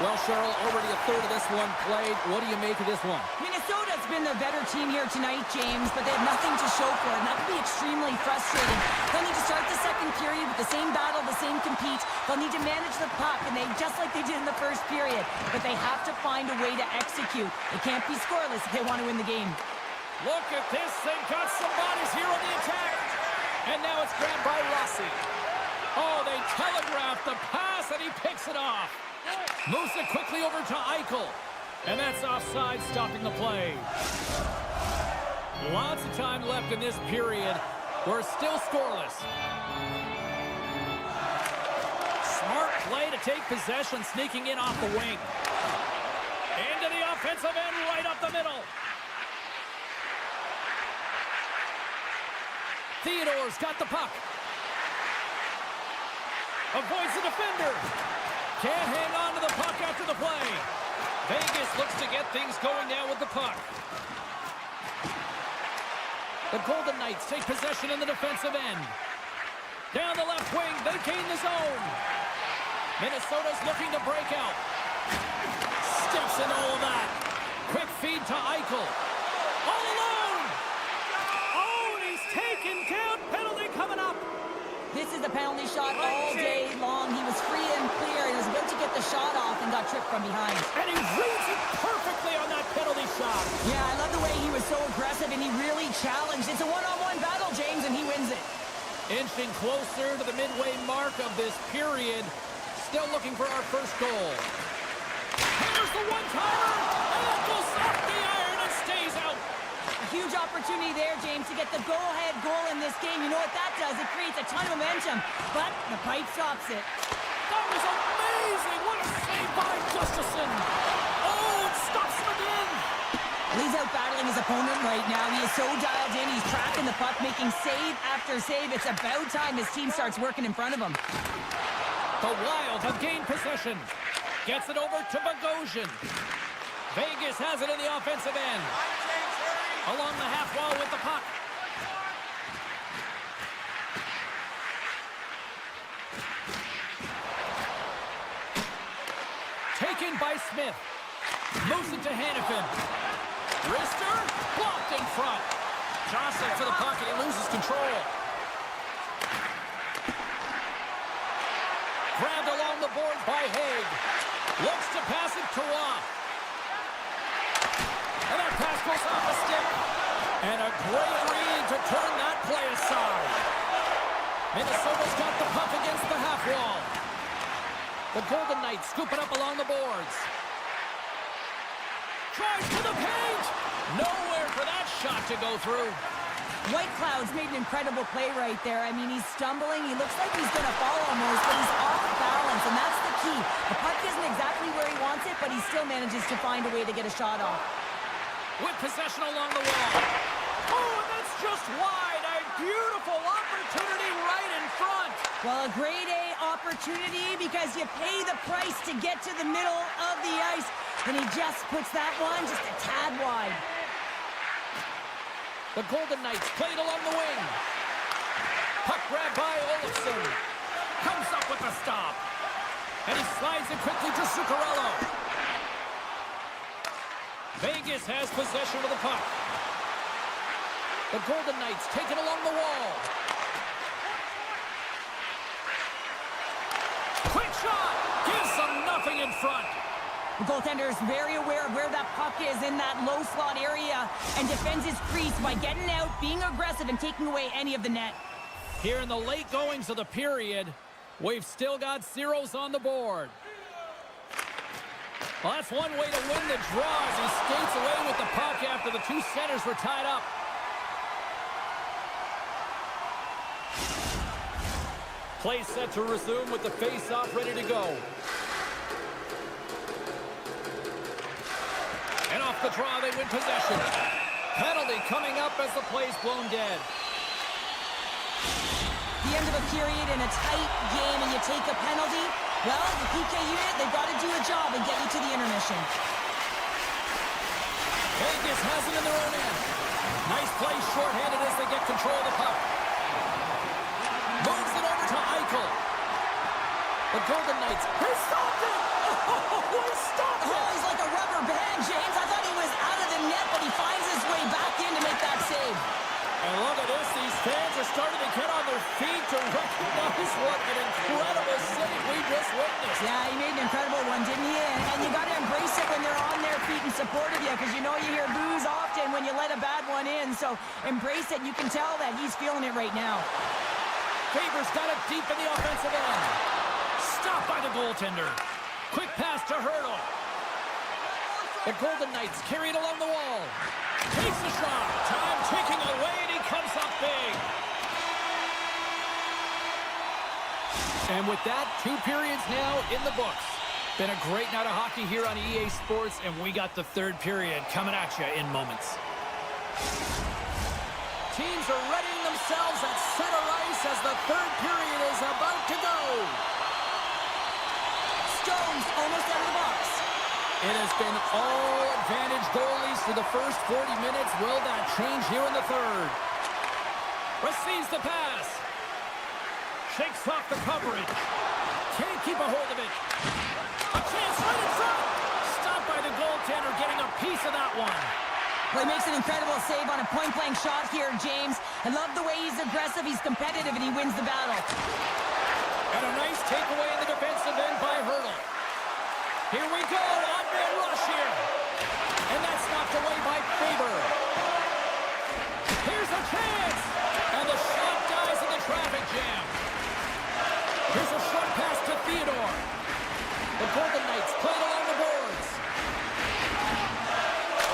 Well, Cheryl, already a third of this one played. What do you make of this one? Minnesota's been the better team here tonight, James, but they have nothing to show for it, and that can be extremely frustrating. They'll need to start the second period with the same battle, the same compete. They'll need to manage the puck, and just like they did in the first period. But they have to find a way to execute. They can't be scoreless if they want to win the game. Look at this. They've got some bodies here on the attack. And now it's grabbed by Rossi. Oh, they telegraphed the pass, and he picks it off. Moves it quickly over to Eichel. And that's offside, stopping the play. Lots of time left in this period. We're still scoreless. Smart play to take possession, sneaking in off the wing. Into the offensive end, right up the middle. Theodore's got the puck. Avoids the defender. Can't hang on to the puck after the play. Vegas looks to get things going now with the puck. The Golden Knights take possession in the defensive end. Down the left wing, they gain the zone. Minnesota's looking to break out. Steps in all of that. Quick feed to Eichel. All alone! Oh, and he's taken down. Penalty coming up. This is a penalty shot all day long. He was free and clear. He was about to get the shot off and got tripped from behind. And he reads it perfectly on that penalty shot. Yeah, I love the way he was so aggressive, and he really challenged. It's a one-on-one battle, James, and he wins it. Inching closer to the midway mark of this period. Still looking for our first goal. Here's the one-timer. And that goes off the iron and stays out. A huge opportunity there, James, to get the go-ahead goal in this game. You know what that does? It creates a ton of momentum, but the pipe stops it. That was amazing. What a save by Gustafsson. Oh, it stops him again. He's out battling his opponent right now. He is so dialed in. He's tracking the puck, making save after save. It's about time his team starts working in front of him. The Wild have gained possession. Gets it over to Bogosian. Vegas has it in the offensive end. Along the half wall with the puck. Taken by Smith. Moves it to Hannafin. Wrister blocked in front. Johnson for the puck, and he loses control. Grabbed along the board by Haig. Looks to pass it to Roth. And that pass goes off the stick. And a great read to turn that play aside. Minnesota's got the puck against the half wall. The Golden Knights scoop it up along the boards. Tries to the paint. Nowhere for that shot to go through. White Cloud's made an incredible play right there. I mean, he's stumbling. He looks like he's going to fall almost, but he's off balance, and that's the key. The puck isn't exactly where he wants it, but he still manages to find a way to get a shot off. With possession along the wall. Oh, and that's just wide. A beautiful opportunity right in front. Well, a grade A opportunity because you pay the price to get to the middle of the ice, and he just puts that one just a tad wide. The Golden Knights played along the wing. Puck grabbed by Olofsson. Comes up with a stop. And he slides it quickly to Zuccarello. Vegas has possession of the puck. The Golden Knights take it along the wall. Quick shot! Gives them nothing in front. The goaltender is very aware of where that puck is in that low slot area and defends his crease by getting out, being aggressive, and taking away any of the net. Here in the late goings of the period, we've still got zeros on the board. Well, that's one way to win the draw as he skates away with the puck after the two centers were tied up. Play set to resume with the face-off ready to go. And off the draw, they win possession. Penalty coming up as the play's blown dead. The end of a period in a tight game and you take a penalty, well, the PK unit, they've got to do a job and get you to the intermission. Vegas has it in their own end. Nice play shorthanded as they get control of the puck. Moves it over to Eichel. The Golden Knights. He stopped it! Oh, he stopped it! Oh, he's like a rubber band, James. I thought he was out of the net, but he finds his way back in to make that save. And look at this. These fans are starting to get on their feet to recognize what an incredible save we just witnessed. Yeah, he made an incredible one, didn't he? And you got to embrace it when they're on their feet in support of you, because you know you hear boos often when you let a bad one in. So embrace it. You can tell that he's feeling it right now. Faber's got it deep in the offensive end. Stopped by the goaltender. Quick pass to Hurdle. The Golden Knights carry it along the wall. Takes the shot. Time ticking away, and he comes up big. And with that, 2 periods now in the books. Been a great night of hockey here on EA Sports, and we got the 3rd period coming at you in moments. Teams are readying themselves at center ice as the 3rd period is about to go. Stones almost out of the box. It has been all advantage goalies for the first 40 minutes. Will that change here in the 3rd? Receives the pass. Shakes off the coverage. Can't keep a hold of it. A chance right in front. Stopped by the goaltender, getting a piece of that one. Well, he makes an incredible save on a point-blank shot here, James. I love the way he's aggressive, he's competitive, and he wins the battle. And a nice takeaway in the defensive end by Hurdle. Here we go, on-man rush here. And that's knocked away by Faber. Here's a chance. And the shot dies in the traffic jam. Here's a short pass to Theodore. The Golden Knights play it along the boards.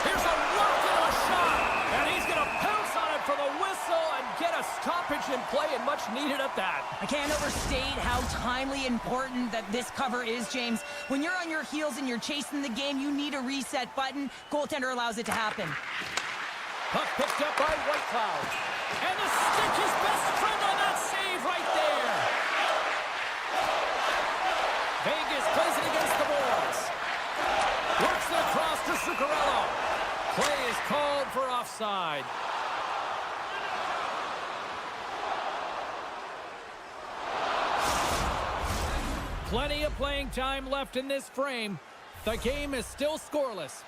Here's a rocket of a shot. And he's going to pounce on it for the whistle and get a stoppage in play, and much needed at that. I can't overstate how timely important that this cover is, James. When you're on your heels and you're chasing the game, you need a reset button. Goaltender allows it to happen. Puck picked up by Whitecloud. And the stick, his best friend on that save right there. Vegas plays it against the boards. Works it across to Zuccarello. Play is called for offside. Plenty of playing time left in this frame. The game is still scoreless.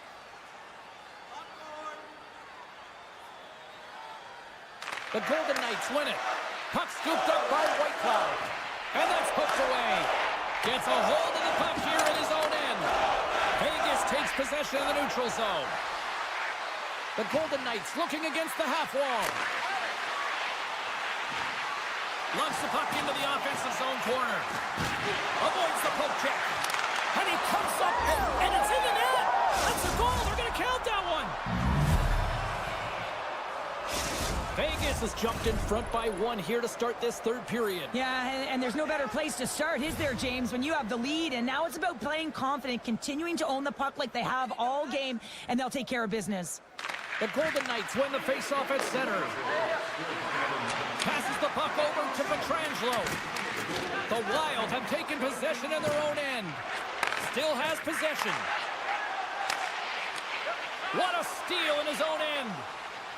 The Golden Knights win it. Puck scooped up by Whitecloud. And that's hooked away. Gets a hold of the puck here in his own end. Vegas takes possession of the neutral zone. The Golden Knights looking against the half wall. Loves the puck into the offensive zone corner. Avoids the poke check. And he comes up, and it's in the net. That's a goal. They're going to count that one. Vegas has jumped in front by 1 here to start this 3rd period. Yeah, and there's no better place to start, is there, James, when you have the lead? And now it's about playing confident, continuing to own the puck like they have all game, and they'll take care of business. The Golden Knights win the faceoff at center. Passes the puck over to Pietrangelo. The Wild have taken possession in their own end. Still has possession. What a steal in his own end.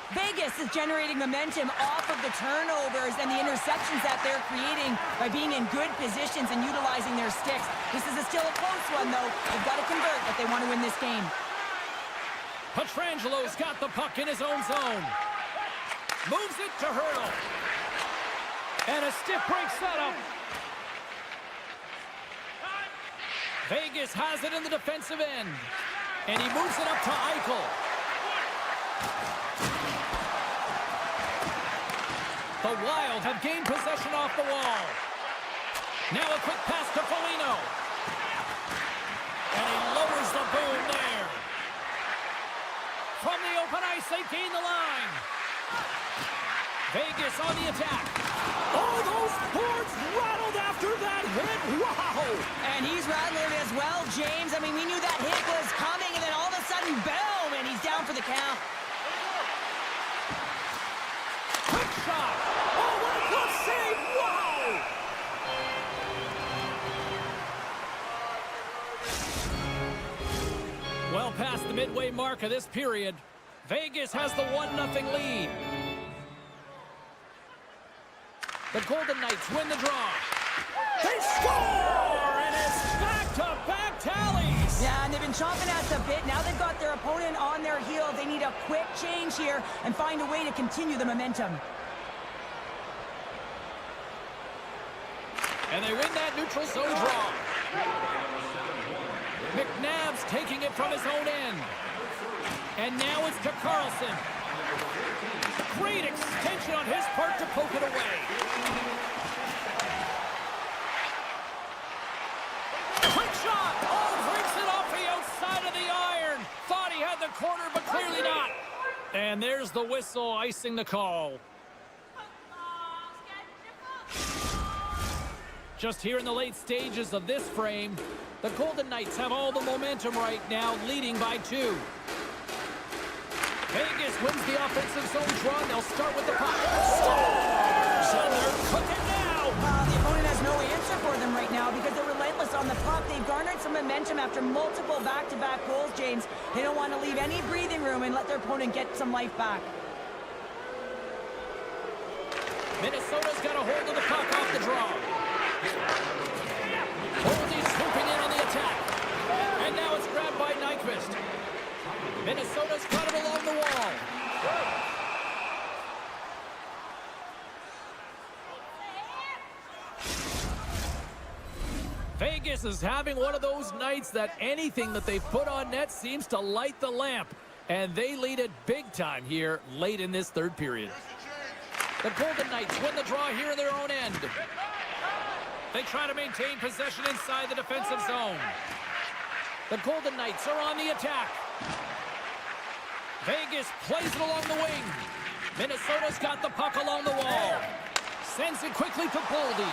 Vegas is generating momentum off of the turnovers and the interceptions that they're creating by being in good positions and utilizing their sticks. This is still a close one, though. They've got to convert if they want to win this game. Pietrangelo's got the puck in his own zone. Moves it to Hurdle. And a stiff break setup. Vegas has it in the defensive end. And he moves it up to Eichel. The Wild have gained possession off the wall. Now a quick pass to Foligno. And he lowers the boom there. From the open ice, they gain the line. Vegas on the attack. Oh, those boards rattled after that hit. Wow. And he's rattling as well, James. I mean, we knew that hit was coming, and then all of a sudden, boom, and he's down for the count. Quick shot. Oh, what a close midway mark of this period. Vegas has the 1-0 lead. The Golden Knights win the draw. They score! And it's back-to-back tallies! Yeah, and they've been chomping at the bit. Now they've got their opponent on their heels. They need a quick change here and find a way to continue the momentum. And they win that neutral zone draw. McNabb's taking it from his own end. And now it's to Carlson. Great extension on his part to poke it away. Quick shot! Oh, breaks it off the outside of the iron. Thought he had the corner, but clearly not. And there's the whistle icing the call. Just here in the late stages of this frame, the Golden Knights have all the momentum right now, leading by 2. Vegas wins the offensive zone draw. They'll start with the puck. Scores! And they're cooking now! The opponent has no answer for them right now because they're relentless on the puck. They've garnered some momentum after multiple back-to-back goals, James. They don't want to leave any breathing room and let their opponent get some life back. Minnesota's got a hold of the puck off the draw. Boldy swooping in on the attack. And now it's grabbed by Nyquist. Minnesota's got it along the wall. Vegas is having one of those nights that anything that they put on net seems to light the lamp. And they lead it big time here late in this third period. The Golden Knights win the draw here in their own end. They try to maintain possession inside the defensive zone. The Golden Knights are on the attack. Vegas plays it along the wing. Minnesota's got the puck along the wall. Sends it quickly to Boldy.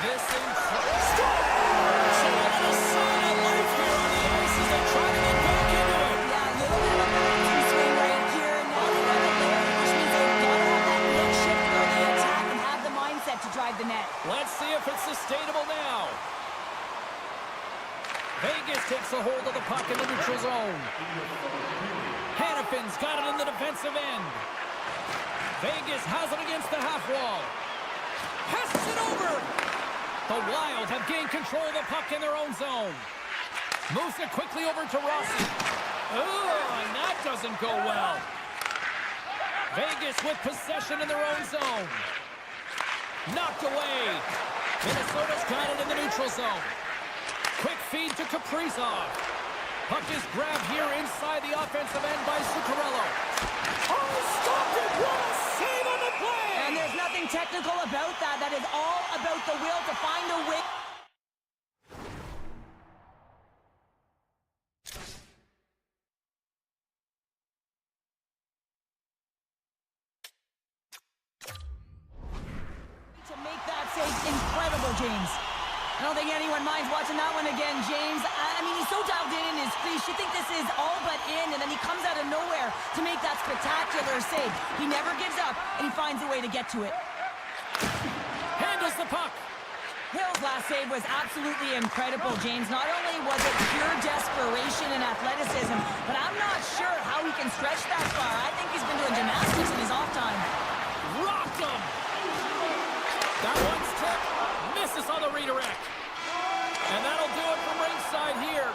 This scores! A little sign of life here on the ice as they try to get back into it. Yeah, a little bit of a balancing swing right here. Now they have it there, which means they've got to have that look shift for the attack and have the mindset to drive the net. Let's see if it's sustainable now. Vegas takes a hold of the puck in the neutral zone. Hannafin's got it in the defensive end. Vegas has it against the half wall. Passes it over. The Wild have gained control of the puck in their own zone. Moves it quickly over to Rossi. Oh, and that doesn't go well. Vegas with possession in their own zone. Knocked away. Minnesota's got it in the neutral zone. Quick feed to Kaprizov. Puck is grabbed here inside the offensive end by Zuccarello. Oh, stopped it! What a save on the play! And there's nothing technical about that. That is all about the will to find a way. To make that save incredible, James. I don't think anyone minds watching that one again, James. I mean, he's so dialed in his crease. You think this is all but in, and then he comes out of nowhere to make that spectacular save. He never gives up, and he finds a way to get to it. Handles the puck. Hill's last save was absolutely incredible, James. Not only was it pure desperation and athleticism, but I'm not sure how he can stretch that far. I think he's been doing gymnastics in his off time. Rocked him. That one's tipped. Misses on the redirect. And that'll do it from ringside here.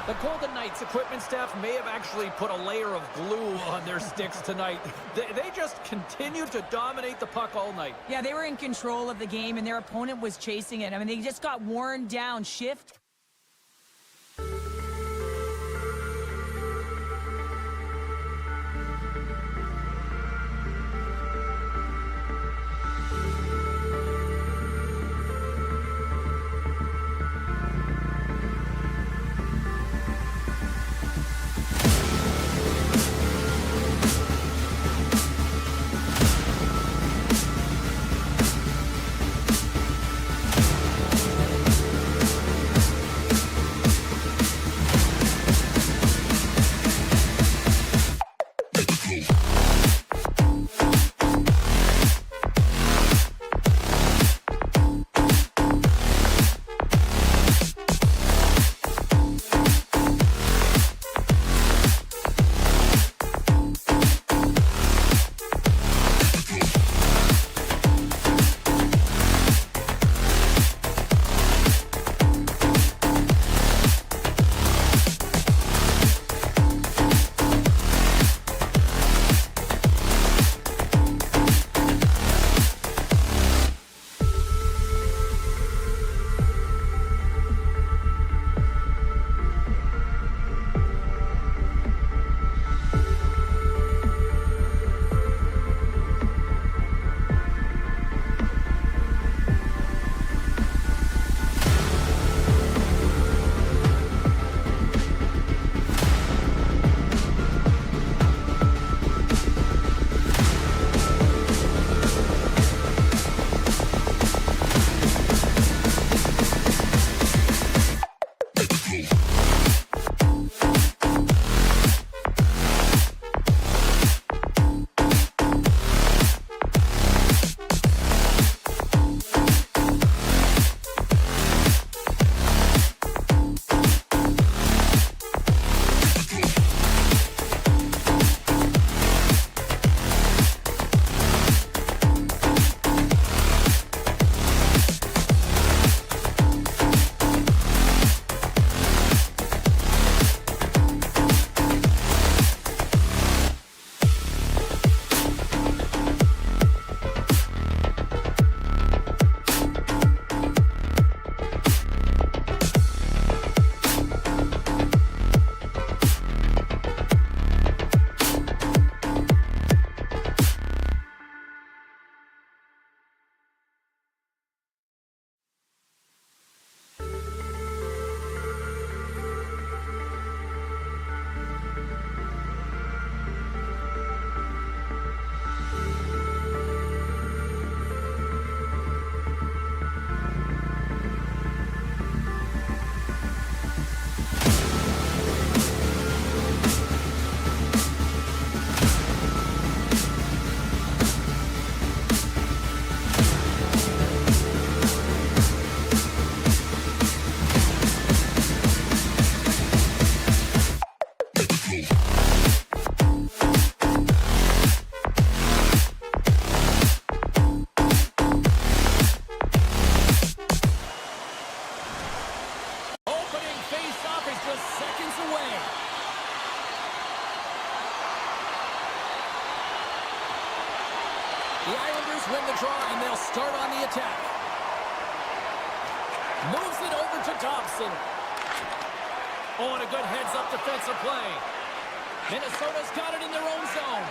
The Golden Knights equipment staff may have actually put a layer of glue on their sticks tonight. They just continued to dominate the puck all night. Yeah, they were in control of the game, and their opponent was chasing it. I mean, they just got worn down. Shift. The Islanders win the draw, and they'll start on the attack. Moves it over to Dobson. Oh, and a good heads-up defensive play. Minnesota's got it in their own zone.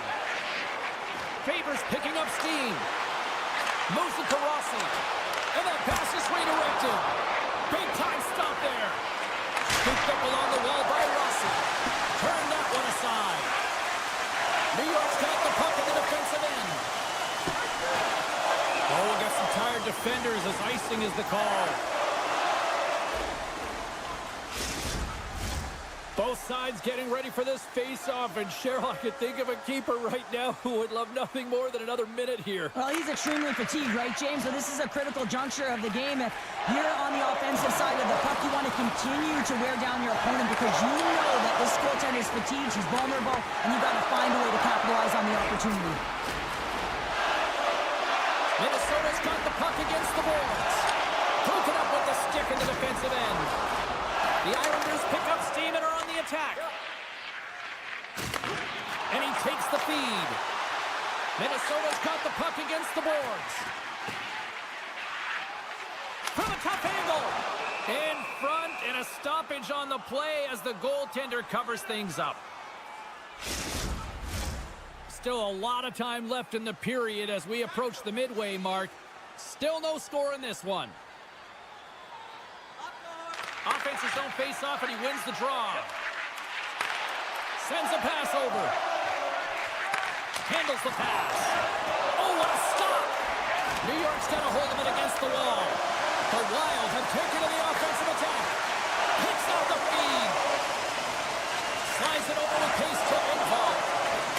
Favors picking up steam. Moves it to Rossi. And that pass is redirected. Big-time stop there. Scooped up along the wall by Rossi. Turn that one aside. New York's got the puck at the defensive end. Oh, we'll get some tired defenders as icing is the call. Both sides getting ready for this face-off, and Cheryl, I could think of a keeper right now who would love nothing more than another minute here. Well, he's extremely fatigued, right, James? So this is a critical juncture of the game. If you're on the offensive side of the puck, you want to continue to wear down your opponent because you know that this goaltender is fatigued, he's vulnerable, and you've got to find a way to capitalize on the opportunity. Minnesota's got the puck against the boards. Broken up with the stick in the defensive end. The Islanders pick up steam and are on the attack. And he takes the feed. Minnesota's got the puck against the boards. From a tough angle. In front, and a stoppage on the play as the goaltender covers things up. Still a lot of time left in the period as we approach the midway mark. Still no score in this one. Offense his own face-off, and he wins the draw. Sends a pass over. Handles the pass. Oh, what a stop! New York's got a hold of it against the wall. The Wild have taken to the offensive attack. Picks out the feed. Slides it over with pace to Engvall.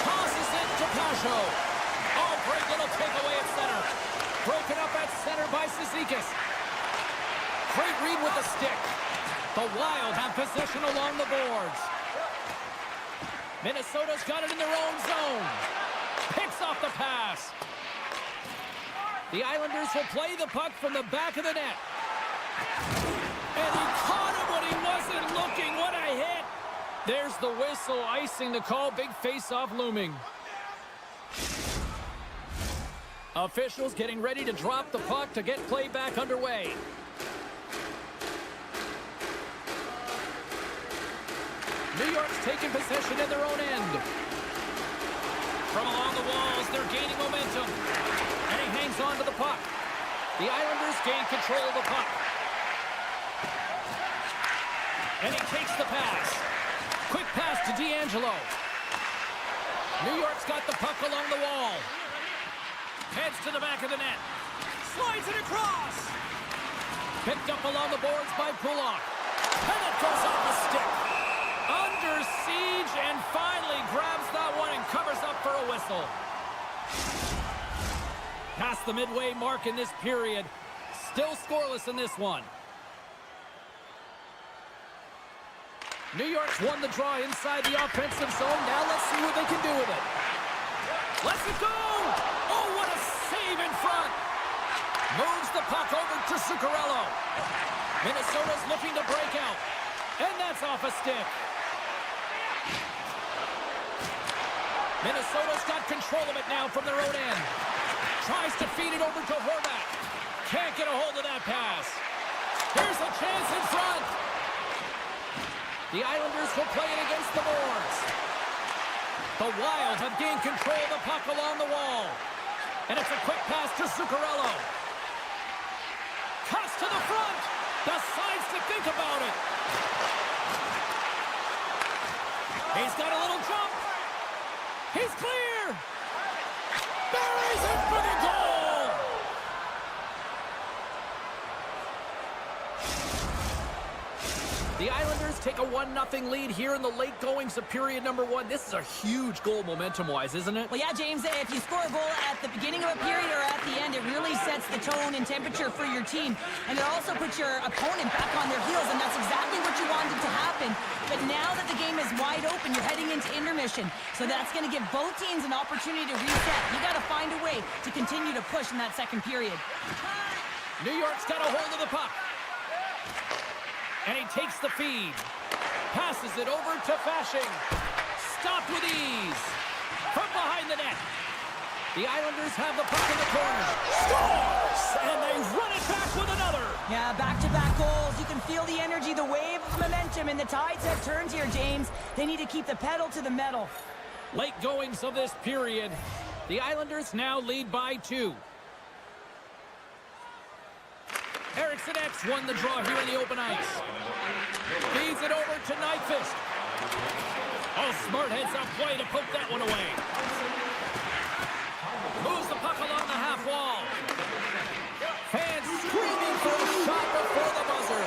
Tosses it to Pajot. Oh, great little takeaway at center. Broken up at center by Cizikas. Great read with the stick. The Wild have possession along the boards. Minnesota's got it in their own zone. Picks off the pass. The Islanders will play the puck from the back of the net. And he caught him when he wasn't looking. What a hit. There's the whistle, icing the call. Big face-off looming. Officials getting ready to drop the puck to get play back underway. New York's taking possession in their own end. From along the walls, they're gaining momentum. And he hangs on to the puck. The Islanders gain control of the puck. And he takes the pass. Quick pass to D'Angelo. New York's got the puck along the wall. Heads to the back of the net. Slides it across. Picked up along the boards by Pulak. And it goes off a stick. Under siege, and finally grabs that one and covers up for a whistle. Past the midway mark in this period. Still scoreless in this one. New York's won the draw inside the offensive zone. Now let's see what they can do with it. Let's it go! Oh, what a save in front! Moves the puck over to Zuccarello. Minnesota's looking to break out. And that's off a stick. Minnesota's got control of it now from their own end. Tries to feed it over to Horvat. Can't get a hold of that pass. Here's a chance in front. The Islanders will play it against the boards. The Wild have gained control of the puck along the wall. And it's a quick pass to Zuccarello. Cuts to the front. Decides to think about it. He's got a little jump. He's clear. Buries it for the goal. The Islanders take a 1-0 lead here in the late goings of period number 1. This is a huge goal momentum-wise, isn't it? Well, yeah, James, if you score a goal at the beginning of a period or at the end, it really sets the tone and temperature for your team. And it also puts your opponent back on their heels, and that's exactly what you wanted to happen. But now that the game is wide open, you're heading into intermission. So that's going to give both teams an opportunity to reset. You got to find a way to continue to push in that second period. New York's got a hold of the puck. And he takes the feed. Passes it over to Fasching. Stopped with ease. From behind the net. The Islanders have the puck in the corner. Scores! And they run it back with another. Yeah, back-to-back goals. You can feel the energy, the wave of momentum, and the tides have turned here, James. They need to keep the pedal to the metal. Late goings of this period. The Islanders now lead by 2. Eriksson X won the draw here in the open ice. Feeds it over to Nyquist. Oh, Smart heads up play to poke that one away. Moves the puck along the half wall. Fans screaming for a shot before the buzzer.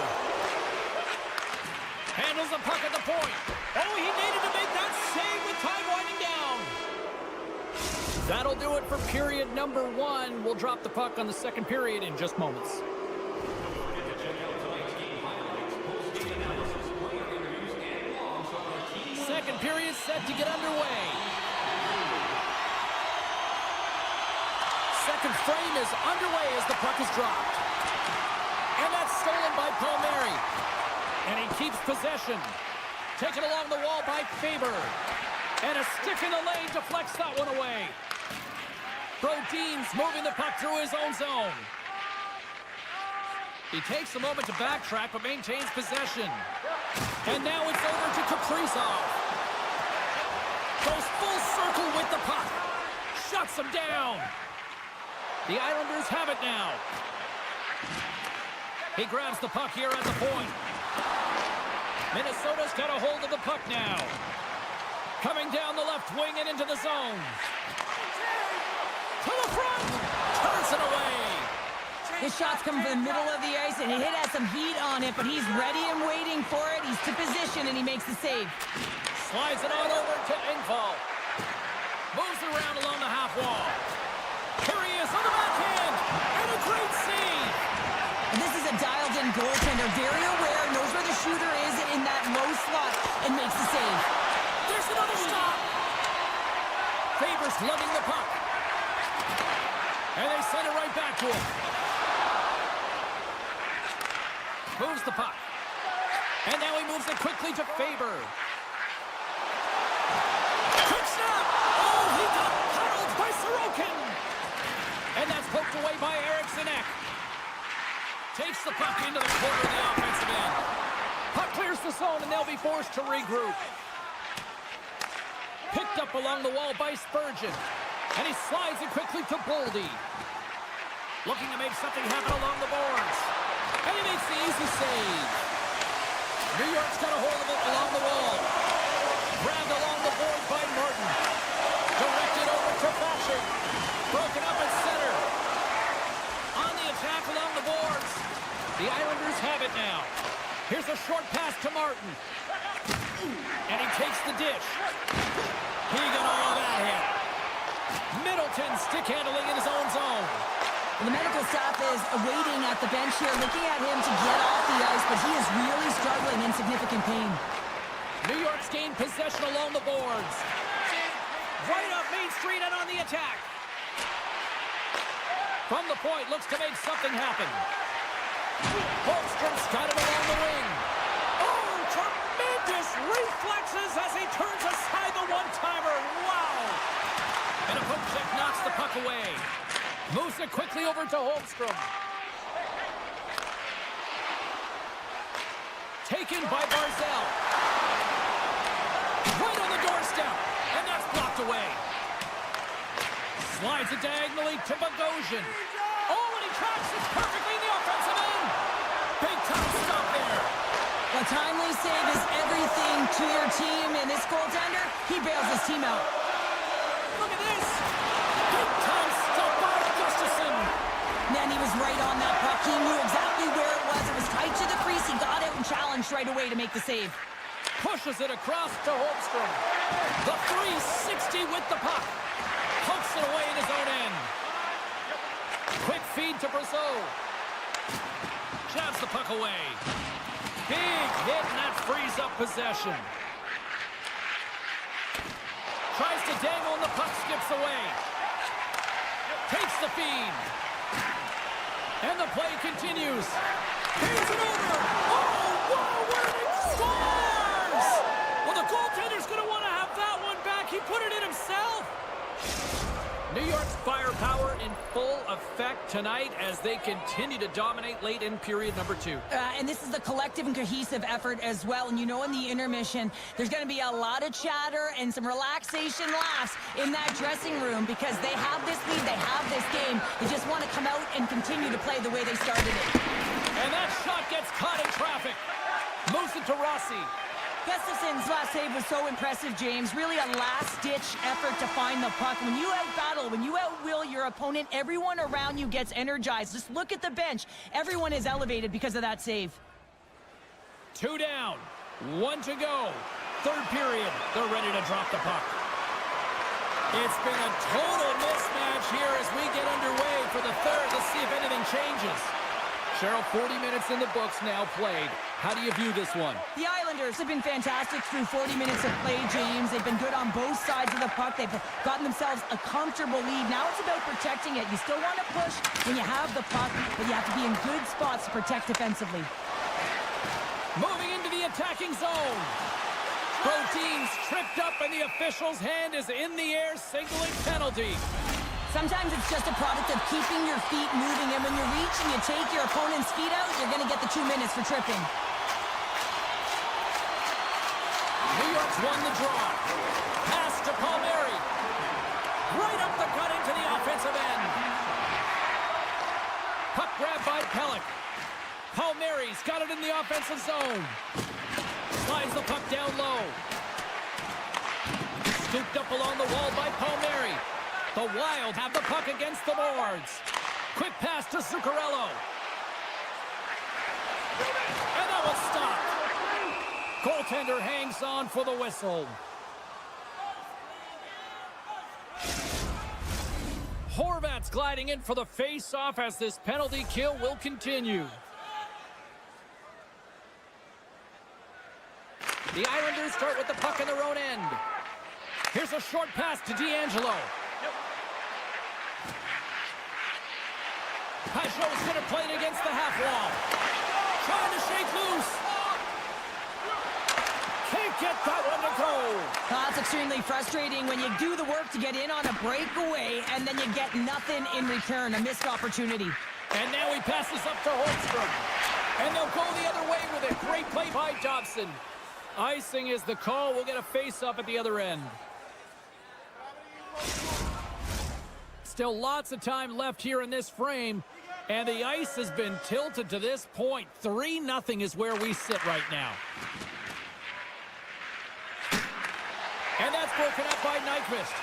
Handles the puck at the point. Oh, he needed to make that save with time winding down. That'll do it for period number 1. We'll drop the puck on the second period in just moments. Second period set to get underway. Second frame is underway as the puck is dropped. And that's stolen by Palmieri. And he keeps possession. Taken along the wall by Faber. And a stick in the lane deflects that one away. Brodin's moving the puck through his own zone. He takes a moment to backtrack but maintains possession. And now it's over to Kaprizov. Goes full circle with the puck. Shuts him down. The Islanders have it now. He grabs the puck here at the point. Minnesota's got a hold of the puck now. Coming down the left wing and into the zone. To the front. Turns it away. His shot's coming from the middle of the ice, and it has some heat on it, but he's ready and waiting for it. He's to position, and he makes the save. Slides it on over to Engvall. Moves it around along the half wall. Here he is on the backhand, and a great save. And this is a dialed-in goaltender, very aware, knows where the shooter is in that low slot, and makes the save. There's another stop. Faber's lugging the puck. And they send it right back to him. Moves the puck. And now he moves it quickly to Faber. Quick snap! Oh, he got huddled by Sorokin! And that's poked away by Eriksson Ek. Takes the puck into the corner of the offensive end. Puck clears the zone, and they'll be forced to regroup. Picked up along the wall by Spurgeon. And he slides it quickly to Boldy. Looking to make something happen along the boards. And he makes the easy save. New York's got a hold of it along the wall. Grabbed along the board by Martin. Directed over to Fasher. Broken up at center. On the attack along the boards. The Islanders have it now. Here's a short pass to Martin. And he takes the dish. He got all of that hit. Middleton stick handling in his own zone. The medical staff is waiting at the bench here, looking at him to get off the ice, but he is really struggling in significant pain. New York's gained possession along the boards. Right up Main Street and on the attack. From the point, looks to make something happen. Holmstrom's got it along the wing. Oh, tremendous reflexes as he turns aside the one-timer. Wow! And a hook check knocks the puck away. Moves it quickly over to Holmstrom. Taken by Barzal. Right on the doorstep. And that's blocked away. Slides it diagonally to Bogosian. Oh, and he tracks it perfectly in the offensive end. Big time stop there. A timely save is everything to your team, and this goaltender, he bails his team out. Look at this. Big time stop by Gustafsson. Man, he was right on that puck. He knew exactly where it was. It was tight to the crease. He got out and challenged right away to make the save. Pushes it across to Holmstrom. The 360 with the puck. Pokes it away in his own end. Quick feed to Brazeau. Jabs the puck away. Big hit, and that frees up possession. Tries to dangle, and the puck skips away. Takes the feed. And the play continues. Hands it over. Oh, wow, where it scores! Well, the goaltender's going to want to have that one back. He put it in himself. New York's firepower in full effect tonight as they continue to dominate late in period number 2. And this is the collective and cohesive effort as well. And you know in the intermission, there's going to be a lot of chatter and some relaxation laughs in that dressing room because they have this lead, they have this game. They just want to come out and continue to play the way they started it. And that shot gets caught in traffic. Moves it to Rossi. Gustafson's last save was so impressive, James. Really a last-ditch effort to find the puck. When you out-battle, when you outwill your opponent, everyone around you gets energized. Just look at the bench. Everyone is elevated because of that save. 2 down, 1 to go. Third period, they're ready to drop the puck. It's been a total mismatch here as we get underway for the third. Let's see if anything changes. Cheryl, 40 minutes in the books now played. How do you view this one? The Islanders have been fantastic through 40 minutes of play, James. They've been good on both sides of the puck. They've gotten themselves a comfortable lead. Now it's about protecting it. You still want to push when you have the puck, but you have to be in good spots to protect defensively. Moving into the attacking zone. Brodin's tripped up and the official's hand is in the air, signaling penalty. Sometimes it's just a product of keeping your feet moving, and when you reach and you take your opponent's feet out, you're going to get the 2 minutes for tripping. New York's won the draw. Pass to Palmieri. Right up the gut into the offensive end. Puck grab by Pelech. Palmieri's got it in the offensive zone. Slides the puck down low. Scooped up along the wall by Palmieri. The Wild have the puck against the boards. Quick pass to Zuccarello. And that was stopped. Goaltender hangs on for the whistle. Horvat's gliding in for the face-off as this penalty kill will continue. The Islanders start with the puck in their own end. Here's a short pass to D'Angelo. Pajot's going to play it against the half wall. Trying to shake loose. Can't get that one to go. That's extremely frustrating when you do the work to get in on a breakaway and then you get nothing in return, a missed opportunity. And now he passes up to Holmstrom. And they'll go the other way with it. Great play by Dobson. Icing is the call. We'll get a face-up at the other end. Still lots of time left here in this frame. And the ice has been tilted to this point. 3-0 is where we sit right now. And that's broken up by Nyquist.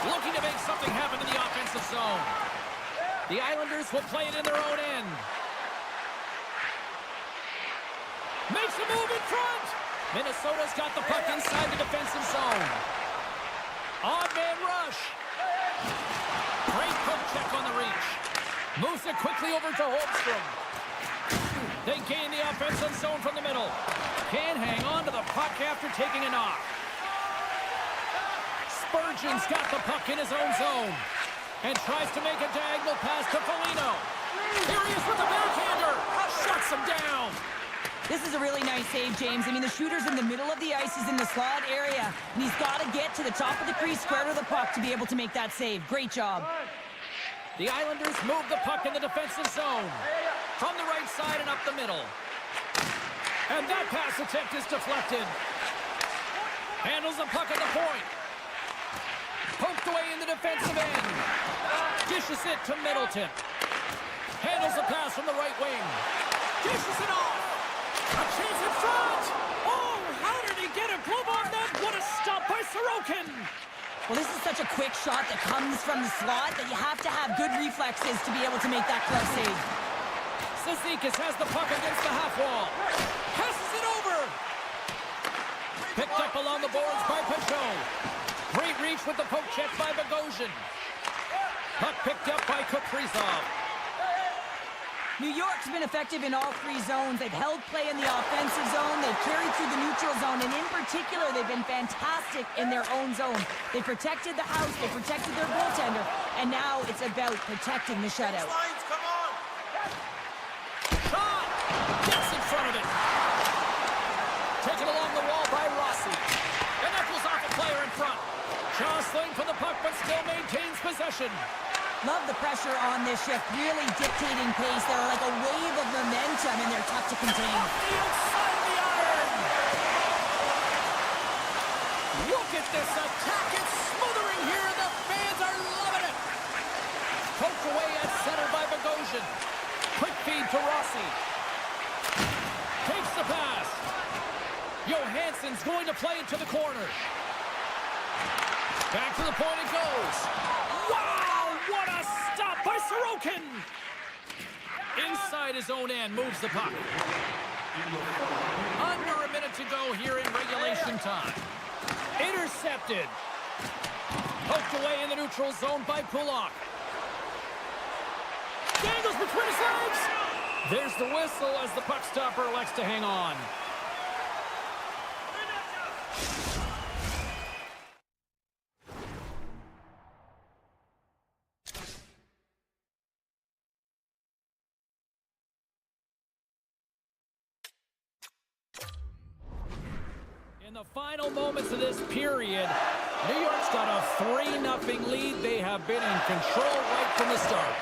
Looking to make something happen in the offensive zone. The Islanders will play it in their own end. Makes a move in front. Minnesota's got the puck inside the defensive zone. Odd man rush. Great poke check on the reach. Moves it quickly over to Holmstrom. They gain the offensive zone from the middle. Can't hang on to the puck after taking a knock. Spurgeon's got the puck in his own zone and tries to make a diagonal pass to Foligno. Here he is with the backhander. Shuts him down. This is a really nice save, James. I mean, the shooter's in the middle of the ice. He's in the slot area, and he's got to get to the top of the crease, square to the puck, to be able to make that save. Great job. The Islanders move the puck in the defensive zone. From the right side and up the middle. And that pass attempt is deflected. Handles the puck at the point. Poked away in the defensive end. Dishes it to Middleton. Handles the pass from the right wing. Dishes it off. A chance in front. Oh, how did he get a glove on that? What a stop by Sorokin. Well, this is such a quick shot that comes from the slot that you have to have good reflexes to be able to make that glove save. Cizikas has the puck against the half wall. Passes it over. Picked up along the boards by Pajot. Great reach with the poke check by Bogosian. Puck picked up by Kaprizov. New York's been effective in all three zones. They've held play in the offensive zone. They've carried through the neutral zone. And in particular, they've been fantastic in their own zone. They protected the house. They protected their goaltender. And now it's about protecting the shutout. Lines, come on! Shot! Gets in front of it. Taken along the wall by Rossi. And that was off a player in front. Jostling for the puck, but still possession. Love the pressure on this shift, really dictating pace. They're like a wave of momentum, and they're tough to contain. Off the outside of the iron. Look at this attack. It's smothering here, and the fans are loving it. Poked away at center by Bogosian. Quick feed to Rossi. Takes the pass. Johansson's going to play it to the corner. Back to the point it goes. Wow, what a stop by Sorokin! Inside his own end, moves the puck. Under a minute to go here in regulation time. Intercepted. Poked away in the neutral zone by Pulak. Dangles between his legs. There's the whistle as the puck stopper elects to hang on. In the final moments of this period, New York's got a 3-0 lead. They have been in control right from the start.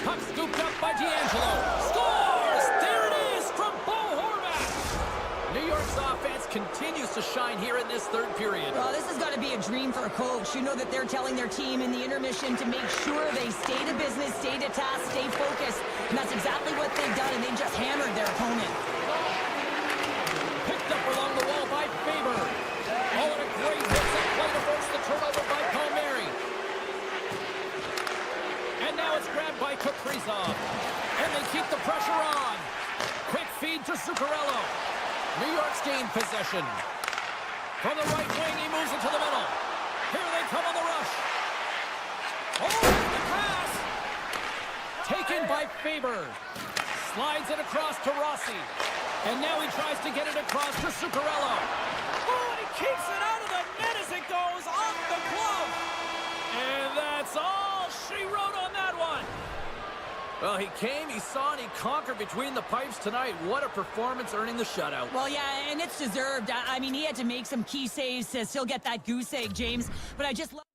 Puck scooped up by D'Angelo. Scores! There it is from Bo Horvat. New York's offense continues to shine here in this third period. Well, this has got to be a dream for a coach. You know that they're telling their team in the intermission to make sure they stay to business, stay to task, stay focused. And that's exactly what they've done, and they've just hammered their opponent. Picked up along the wall by Faber. Oh, and a great hits-up play to force the turnover by Palmieri. And now it's grabbed by Kaprizov. And they keep the pressure on. Quick feed to Zuccarello. New York's gained possession. From the right wing, he moves it to the middle. Here they come on the rush. Oh, the pass. Taken by Faber. Slides it across to Rossi. And now he tries to get it across to Zuccarello. Oh, and he keeps it out of the net as it goes off the glove. And that's all she wrote on that one. Well, he came, he saw, and he conquered between the pipes tonight. What a performance, earning the shutout. Well, yeah, and it's deserved. I mean, he had to make some key saves to still get that goose egg, James. But I just love...